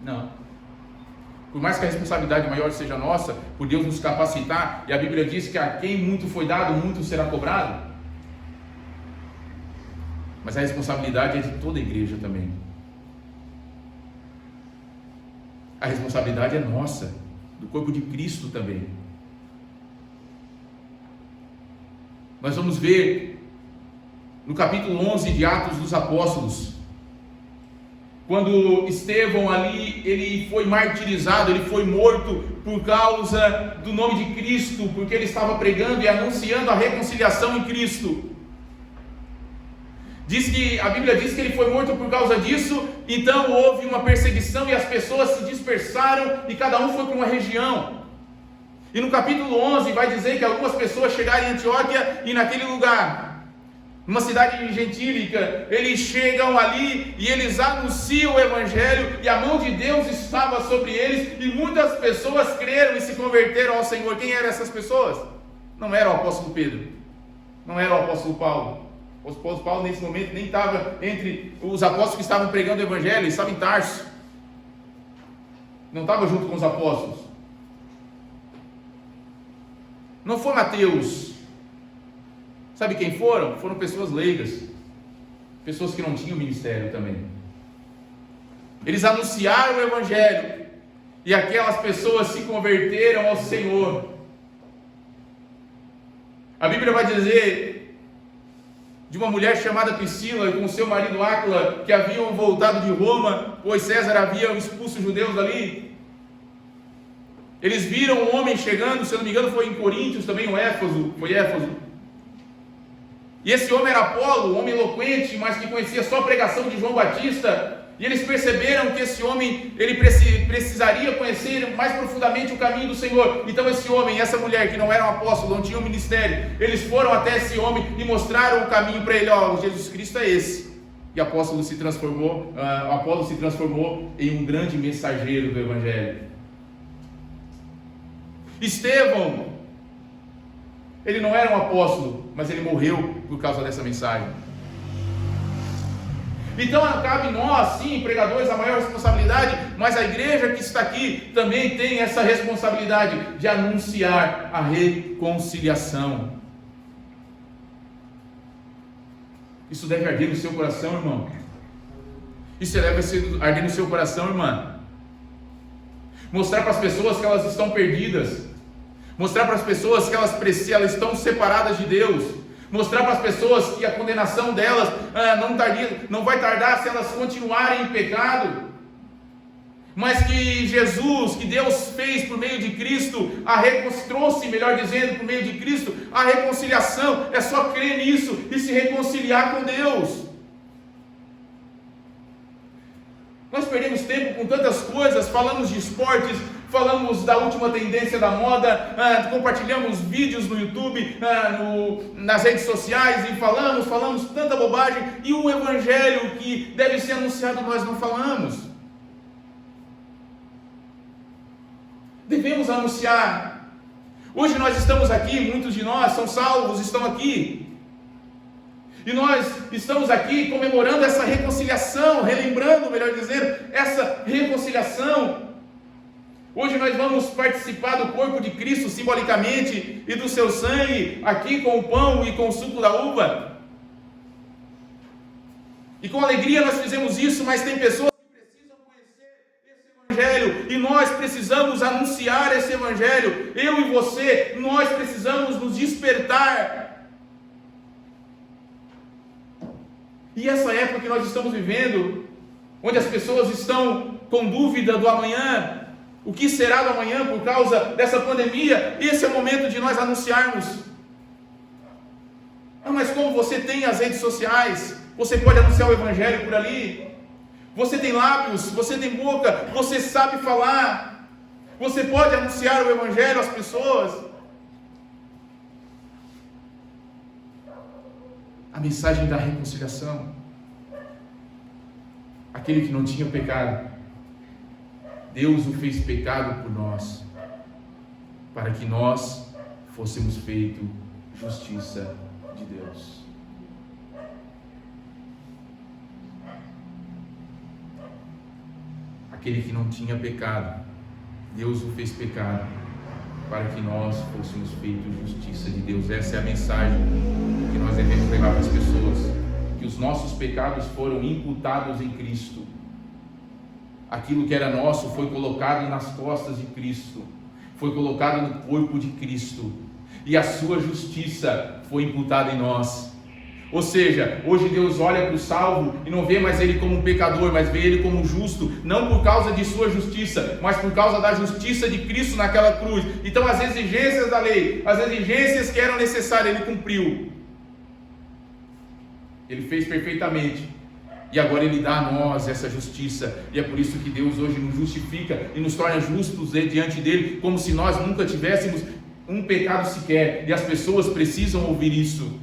Não. Por mais que a responsabilidade maior seja nossa, por Deus nos capacitar, e a Bíblia diz que a quem muito foi dado, muito será cobrado. Mas a responsabilidade é de toda a igreja também. A responsabilidade é nossa, do corpo de Cristo também. Nós vamos ver no capítulo 11 de Atos dos Apóstolos, quando Estevão ali, ele foi martirizado, ele foi morto por causa do nome de Cristo, porque ele estava pregando e anunciando a reconciliação em Cristo. A Bíblia diz que ele foi morto por causa disso, então houve uma perseguição e as pessoas se dispersaram e cada um foi para uma região. E no capítulo 11 vai dizer que algumas pessoas chegaram em Antioquia e naquele lugar, numa cidade gentílica, eles chegam ali e eles anunciam o Evangelho e a mão de Deus estava sobre eles e muitas pessoas creram e se converteram ao Senhor. Quem eram essas pessoas? Não era o apóstolo Pedro, não era o apóstolo Paulo. O apóstolo Paulo nesse momento nem estava entre os apóstolos que estavam pregando o Evangelho, ele estava em Tarso, não estava junto com os apóstolos. Não foi Mateus. Sabe quem foram? Foram pessoas leigas, pessoas que não tinham ministério também. Eles anunciaram o Evangelho e aquelas pessoas se converteram ao Senhor. A Bíblia vai dizer de uma mulher chamada Priscila com seu marido Áquila, que haviam voltado de Roma, pois César havia expulso os judeus dali. Eles viram um homem chegando, se eu não me engano foi em Coríntios também, foi Éfeso. E esse homem era Apolo, um homem eloquente, mas que conhecia só a pregação de João Batista. E eles perceberam que esse homem, ele precisaria conhecer mais profundamente o caminho do Senhor. Então esse homem e essa mulher, que não eram apóstolos, não tinham ministério, eles foram até esse homem e mostraram o caminho para ele. Ó, Jesus Cristo é esse. E Apolo se transformou em um grande mensageiro do Evangelho. Estevão, ele não era um apóstolo, mas ele morreu por causa dessa mensagem. Então cabe nós, sim, pregadores, a maior responsabilidade, mas a igreja que está aqui também tem essa responsabilidade de anunciar a reconciliação. Isso deve arder no seu coração, irmão. Isso deve arder no seu coração, irmã. Mostrar para as pessoas que elas estão perdidas. Mostrar para as pessoas que elas estão separadas de Deus. Mostrar para as pessoas que a condenação delas não vai tardar se elas continuarem em pecado, mas que Jesus, que Deus fez por meio de Cristo, trouxe, melhor dizendo, por meio de Cristo, a reconciliação. É só crer nisso e se reconciliar com Deus. Nós perdemos tempo com tantas coisas, falamos de esportes, falamos da última tendência da moda, compartilhamos vídeos no YouTube, nas redes sociais, e falamos tanta bobagem, e o Evangelho que deve ser anunciado nós não falamos. Devemos anunciar. Hoje nós estamos aqui, muitos de nós são salvos, estão aqui. E nós estamos aqui comemorando essa reconciliação, relembrando, melhor dizendo, essa reconciliação. Hoje nós vamos participar do corpo de Cristo simbolicamente e do seu sangue, aqui com o pão e com o suco da uva. E com alegria nós fizemos isso, mas tem pessoas que precisam conhecer esse Evangelho e nós precisamos anunciar esse Evangelho. Eu e você, nós precisamos nos despertar. E essa época que nós estamos vivendo, onde as pessoas estão com dúvida do amanhã, o que será do amanhã por causa dessa pandemia, esse é o momento de nós anunciarmos. Mas como você tem as redes sociais, você pode anunciar o Evangelho por ali, você tem lábios, você tem boca, você sabe falar, você pode anunciar o Evangelho às pessoas. A mensagem da reconciliação. Aquele que não tinha pecado, Deus o fez pecado por nós, para que nós fôssemos feitos justiça de Deus. Aquele que não tinha pecado, Deus o fez pecado, para que nós fôssemos feitos justiça de Deus. Essa é a mensagem que nós devemos levar para as pessoas, que os nossos pecados foram imputados em Cristo. Aquilo que era nosso foi colocado nas costas de Cristo, foi colocado no corpo de Cristo, e a sua justiça foi imputada em nós. Ou seja, hoje Deus olha para o salvo e não vê mais ele como um pecador, mas vê ele como justo, não por causa de sua justiça, mas por causa da justiça de Cristo naquela cruz. Então as exigências da lei, as exigências que eram necessárias, ele cumpriu. Ele fez perfeitamente. E agora ele dá a nós essa justiça. E é por isso que Deus hoje nos justifica e nos torna justos diante dele, como se nós nunca tivéssemos um pecado sequer. E as pessoas precisam ouvir isso,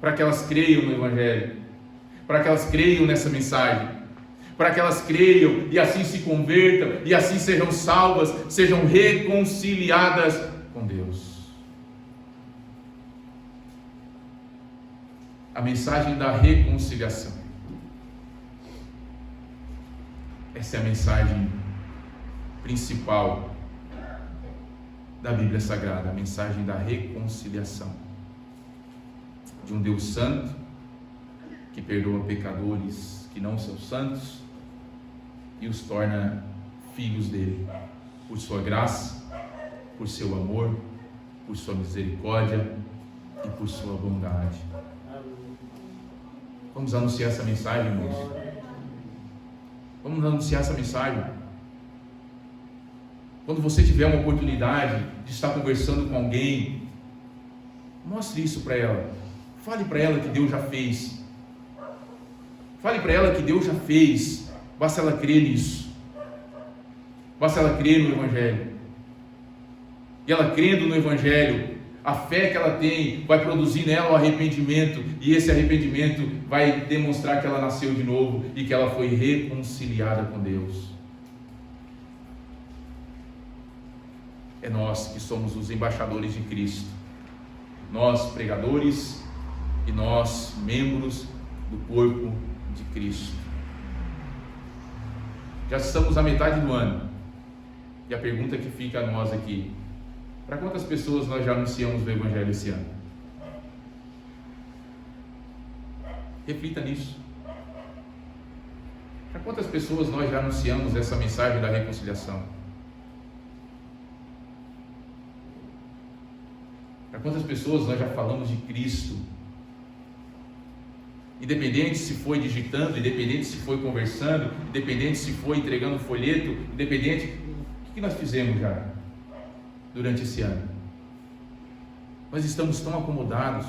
para que elas creiam no Evangelho, para que elas creiam nessa mensagem, para que elas creiam e assim se convertam, e assim sejam salvas, sejam reconciliadas com Deus. A mensagem da reconciliação. Essa é a mensagem principal da Bíblia Sagrada, a mensagem da reconciliação. De um Deus santo, que perdoa pecadores que não são santos, e os torna filhos dele, por sua graça, por seu amor, por sua misericórdia e por sua bondade. Vamos anunciar essa mensagem, irmãos. Vamos anunciar essa mensagem. Quando você tiver uma oportunidade de estar conversando com alguém, mostre isso para ela. Fale para ela que Deus já fez. Fale para ela que Deus já fez. Basta ela crer nisso. Basta ela crer no Evangelho. E ela crendo no Evangelho, a fé que ela tem vai produzir nela o arrependimento. E esse arrependimento vai demonstrar que ela nasceu de novo e que ela foi reconciliada com Deus. É nós que somos os embaixadores de Cristo. Nós, pregadores, e nós, membros do corpo de Cristo. Já estamos à metade do ano. E a pergunta que fica a nós aqui: para quantas pessoas nós já anunciamos o Evangelho esse ano? Reflita nisso. Para quantas pessoas nós já anunciamos essa mensagem da reconciliação? Para quantas pessoas nós já falamos de Cristo? Independente se foi digitando, independente se foi conversando, independente se foi entregando folheto, independente, o que nós fizemos já durante esse ano? Nós estamos tão acomodados,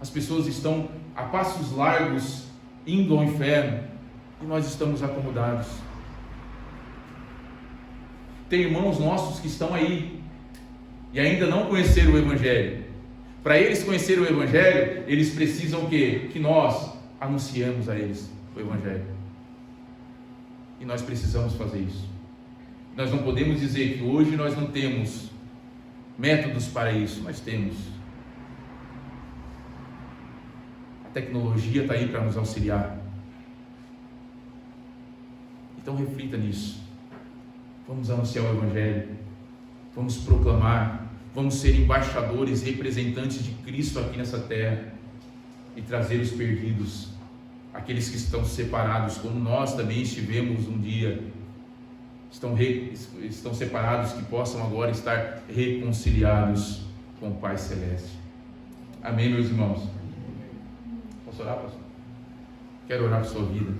as pessoas estão a passos largos indo ao inferno e nós estamos acomodados. Tem irmãos nossos que estão aí e ainda não conheceram o Evangelho. Para eles conhecerem o Evangelho, eles precisam o quê? Que nós anunciemos a eles o Evangelho. E nós precisamos fazer isso. Nós não podemos dizer que hoje nós não temos métodos para isso. Nós temos. A tecnologia está aí para nos auxiliar. Então reflita nisso. Vamos anunciar o Evangelho. Vamos proclamar. Vamos ser embaixadores, representantes de Cristo aqui nessa terra e trazer os perdidos, aqueles que estão separados, como nós também estivemos um dia, estão separados, que possam agora estar reconciliados com o Pai Celeste. Amém, meus irmãos? Posso orar, pastor? Quero orar por sua vida.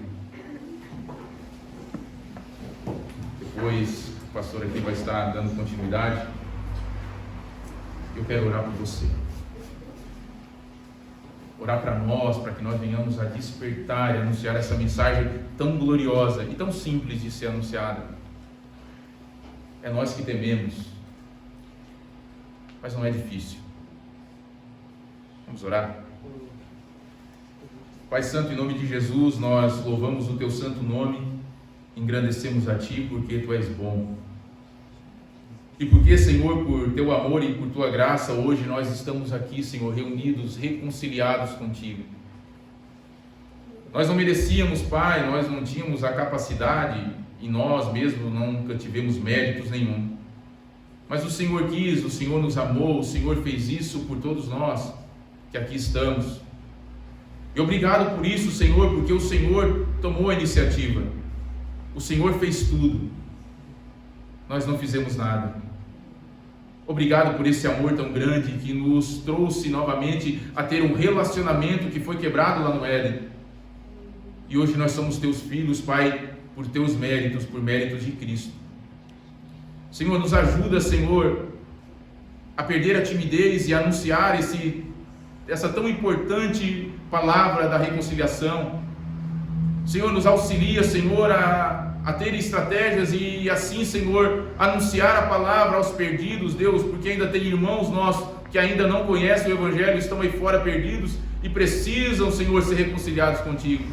Depois o pastor aqui vai estar dando continuidade. Eu quero orar por você. Orar para nós, para que nós venhamos a despertar e anunciar essa mensagem tão gloriosa e tão simples de ser anunciada. É nós que tememos, mas não é difícil. Vamos orar? Pai Santo, em nome de Jesus, nós louvamos o Teu santo nome, engrandecemos a Ti porque Tu és bom. E porque, Senhor, por Teu amor e por Tua graça, hoje nós estamos aqui, Senhor, reunidos, reconciliados contigo. Nós não merecíamos, Pai, nós não tínhamos a capacidade, e nós mesmos nunca tivemos méritos nenhum. Mas o Senhor quis, o Senhor nos amou, o Senhor fez isso por todos nós, que aqui estamos. E obrigado por isso, Senhor, porque o Senhor tomou a iniciativa. O Senhor fez tudo. Nós não fizemos nada. Obrigado por esse amor tão grande que nos trouxe novamente a ter um relacionamento que foi quebrado lá no Éden. E hoje nós somos Teus filhos, Pai, por Teus méritos, por méritos de Cristo. Senhor, nos ajuda, Senhor, a perder a timidez e a anunciar essa tão importante palavra da reconciliação. Senhor, nos auxilia, Senhor, a ter estratégias e assim, Senhor, anunciar a palavra aos perdidos, Deus, porque ainda tem irmãos nossos que ainda não conhecem o Evangelho, estão aí fora perdidos e precisam, Senhor, ser reconciliados contigo.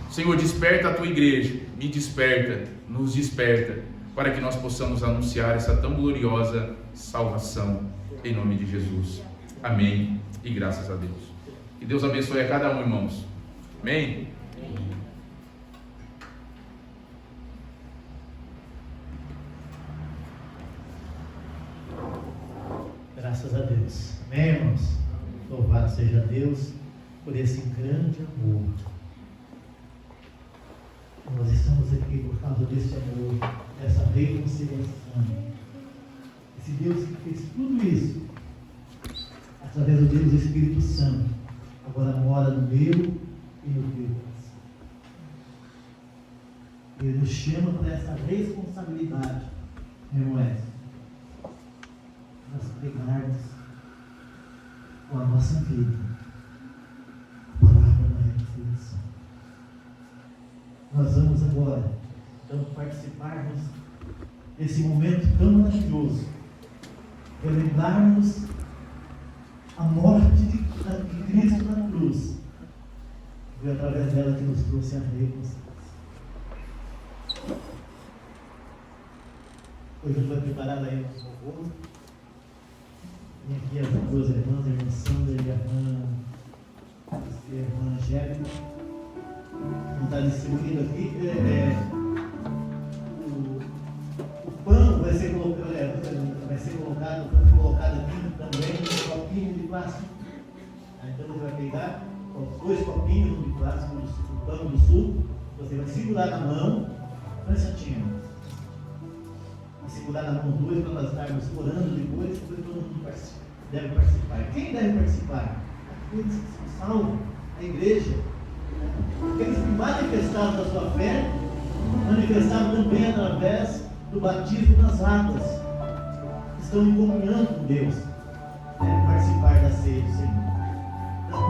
Senhor, desperta a Tua igreja, me desperta, nos desperta, para que nós possamos anunciar essa tão gloriosa salvação, em nome de Jesus. Amém e graças a Deus. Que Deus abençoe a cada um, irmãos. Amém? Graças a Deus. Amém, irmãos? Louvado seja Deus por esse grande amor. Nós estamos aqui por causa desse amor, dessa reconciliação. Esse Deus que fez tudo isso, através do Deus Espírito Santo, agora mora no meu e no teu coração. Ele nos chama para essa responsabilidade, meu irmão, nós pregarmos com a nossa vida a palavra da reconciliação. Nós vamos agora, então, participarmos desse momento tão maravilhoso, relembrarmos a morte de Cristo na cruz. Foi através dela que nos trouxe a reconciliação. Hoje a gente vai preparar aí o nosso almoço. Tem aqui as duas irmãs, a irmã Sandra e a irmã Angélica. Vão estar distribuindo aqui. O pão vai ser colocado, foi colocado aqui também um copinho de plástico. Então você vai pegar 2 copinhos de plástico do pão do suco, você vai segurar na mão, cansatinho. Segurar na mão 2 para nós estarmos orando depois todo mundo deve participar. Quem deve participar? Aqueles que são salvos, a igreja. Aqueles que manifestaram da sua fé, manifestaram também através do batismo nas águas. Estão em comunhão com Deus. Devem participar da ceia do Senhor. Então,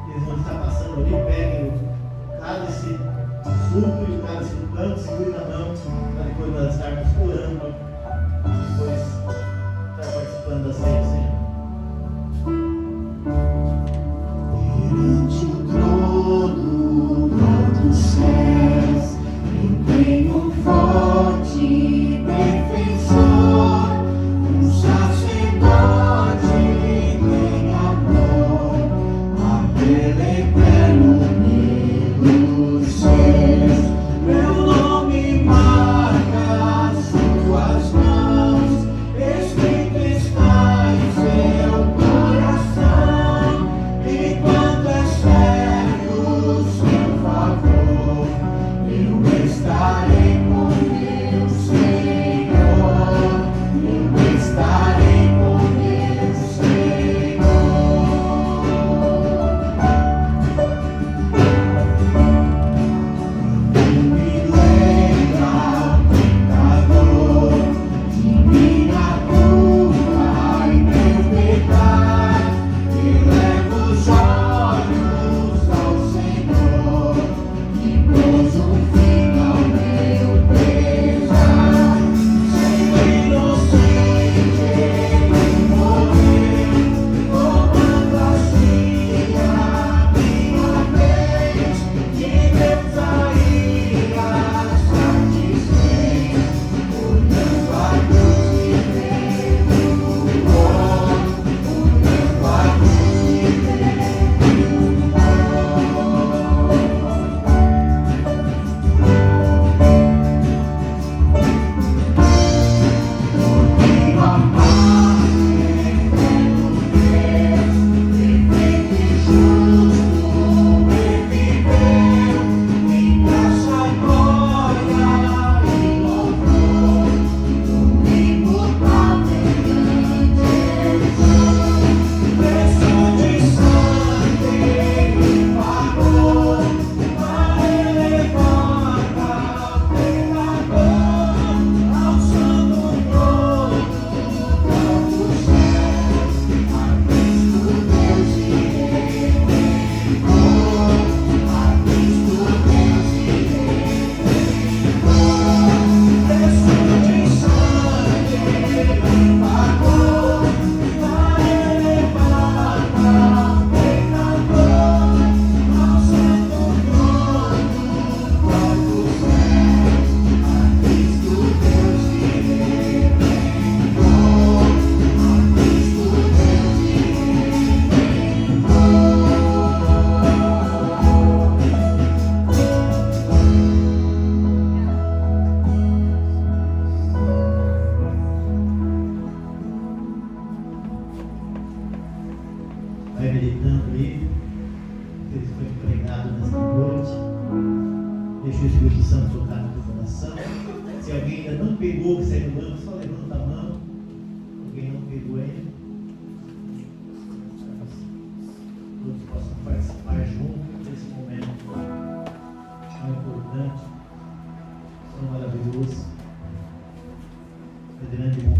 eles vão estar passando ali, peguem o cálice do suco e o cálice do pão, segurem na mão, para depois nós estarmos orando, depois estar participando da ceia do Senhor. Perante o trono dos céus, tem um forte defensor, um sacerdote tem amor, apelo eterno pelos céus. Meu nome marca suas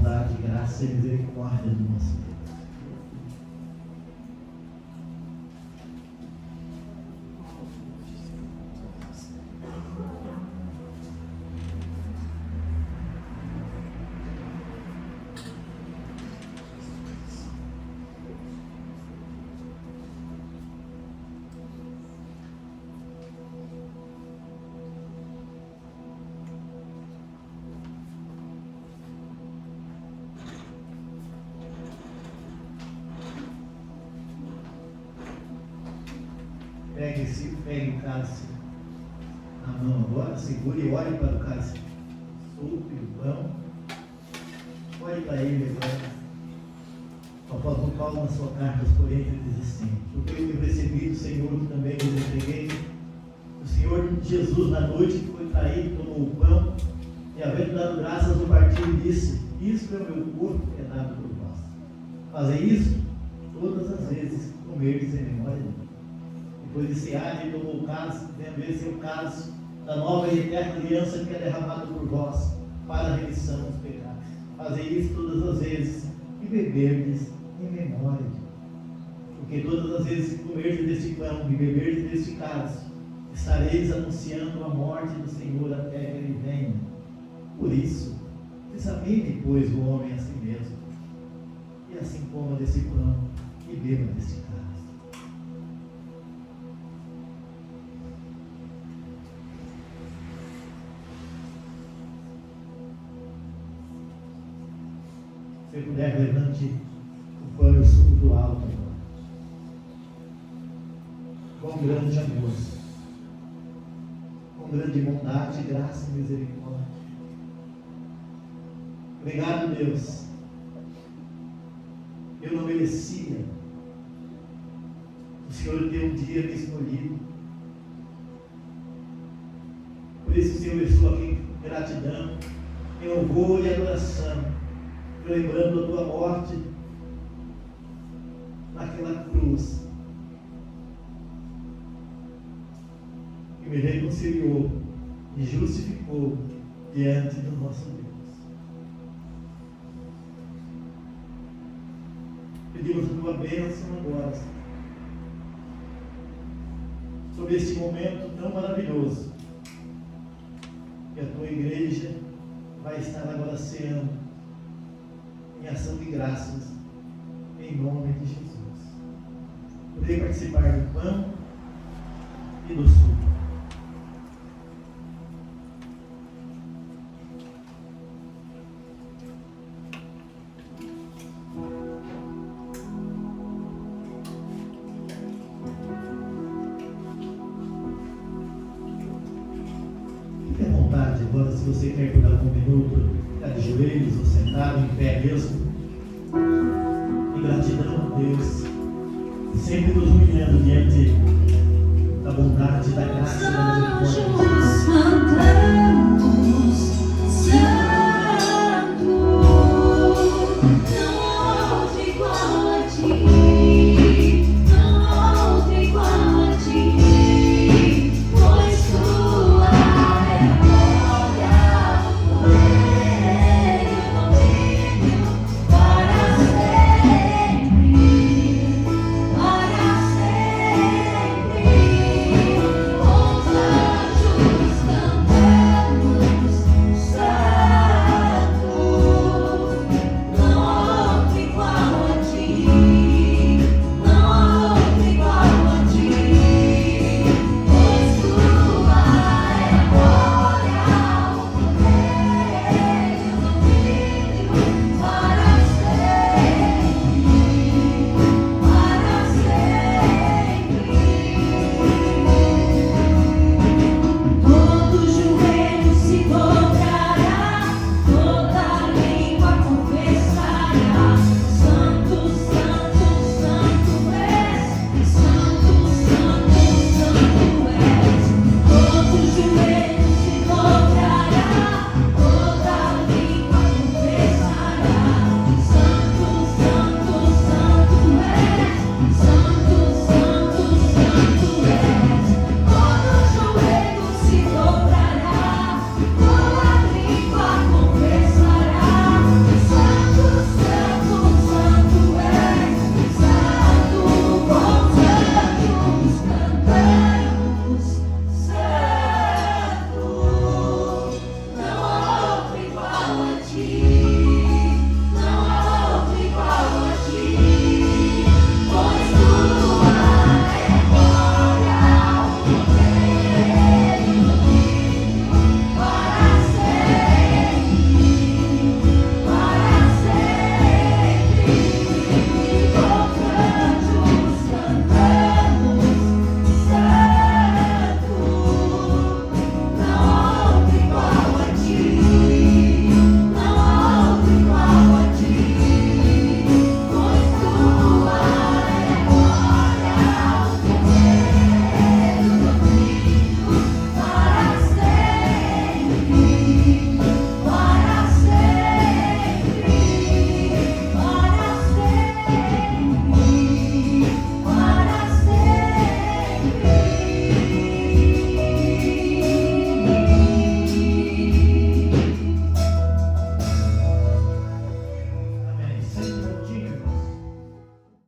bondade, graça e misericórdia do nosso Deus. Pegue o cálice na mão agora, segure e olhe para o cálice solto e o pão. Olhe para ele agora. O apóstolo Paulo, na sua carta aos Coríntios, diz assim: porque eu recebi do Senhor, que também lhes entreguei. O Senhor Jesus, na noite que foi traído, tomou o pão e, havendo dado graças, o partiu e disse: isto é o meu corpo que é dado por vós. Fazei isso todas as vezes que comerdes em memória de mim. Depois de cear, ele tomou o cálice, dizendo: esse é o cálice da nova e eterna aliança que é derramado por vós para a remissão dos pecados. Fazei isso todas as vezes e beberdes em memória de mim. Porque todas as vezes que comerdes deste pão e beberdes deste cálice, estareis anunciando a morte do Senhor até que ele venha. Por isso, examine, pois, o homem a si mesmo, e assim coma desse pão e beba deste cálice. Se puder, levante o pão e o suco do alto agora. Com grande amor, com grande bondade, graça e misericórdia. Obrigado, Deus. Eu não merecia. O Senhor tem um dia me escolhido. Por isso, Senhor, eu estou aqui em gratidão, em louvor e adoração, lembrando a tua morte naquela cruz, que me reconciliou e justificou diante do nosso Deus. Pedimos a tua bênção agora sobre este momento tão maravilhoso que a tua igreja vai estar agora ceando em ação de graças, em nome de Jesus. Poder participar do pão e do suco. Fique à vontade agora, se você quer por algum minuto, ficar de joelhos ou sentado em pé mesmo, em gratidão a Deus, sempre nos humilhando diante da bondade, da graça e da misericórdia.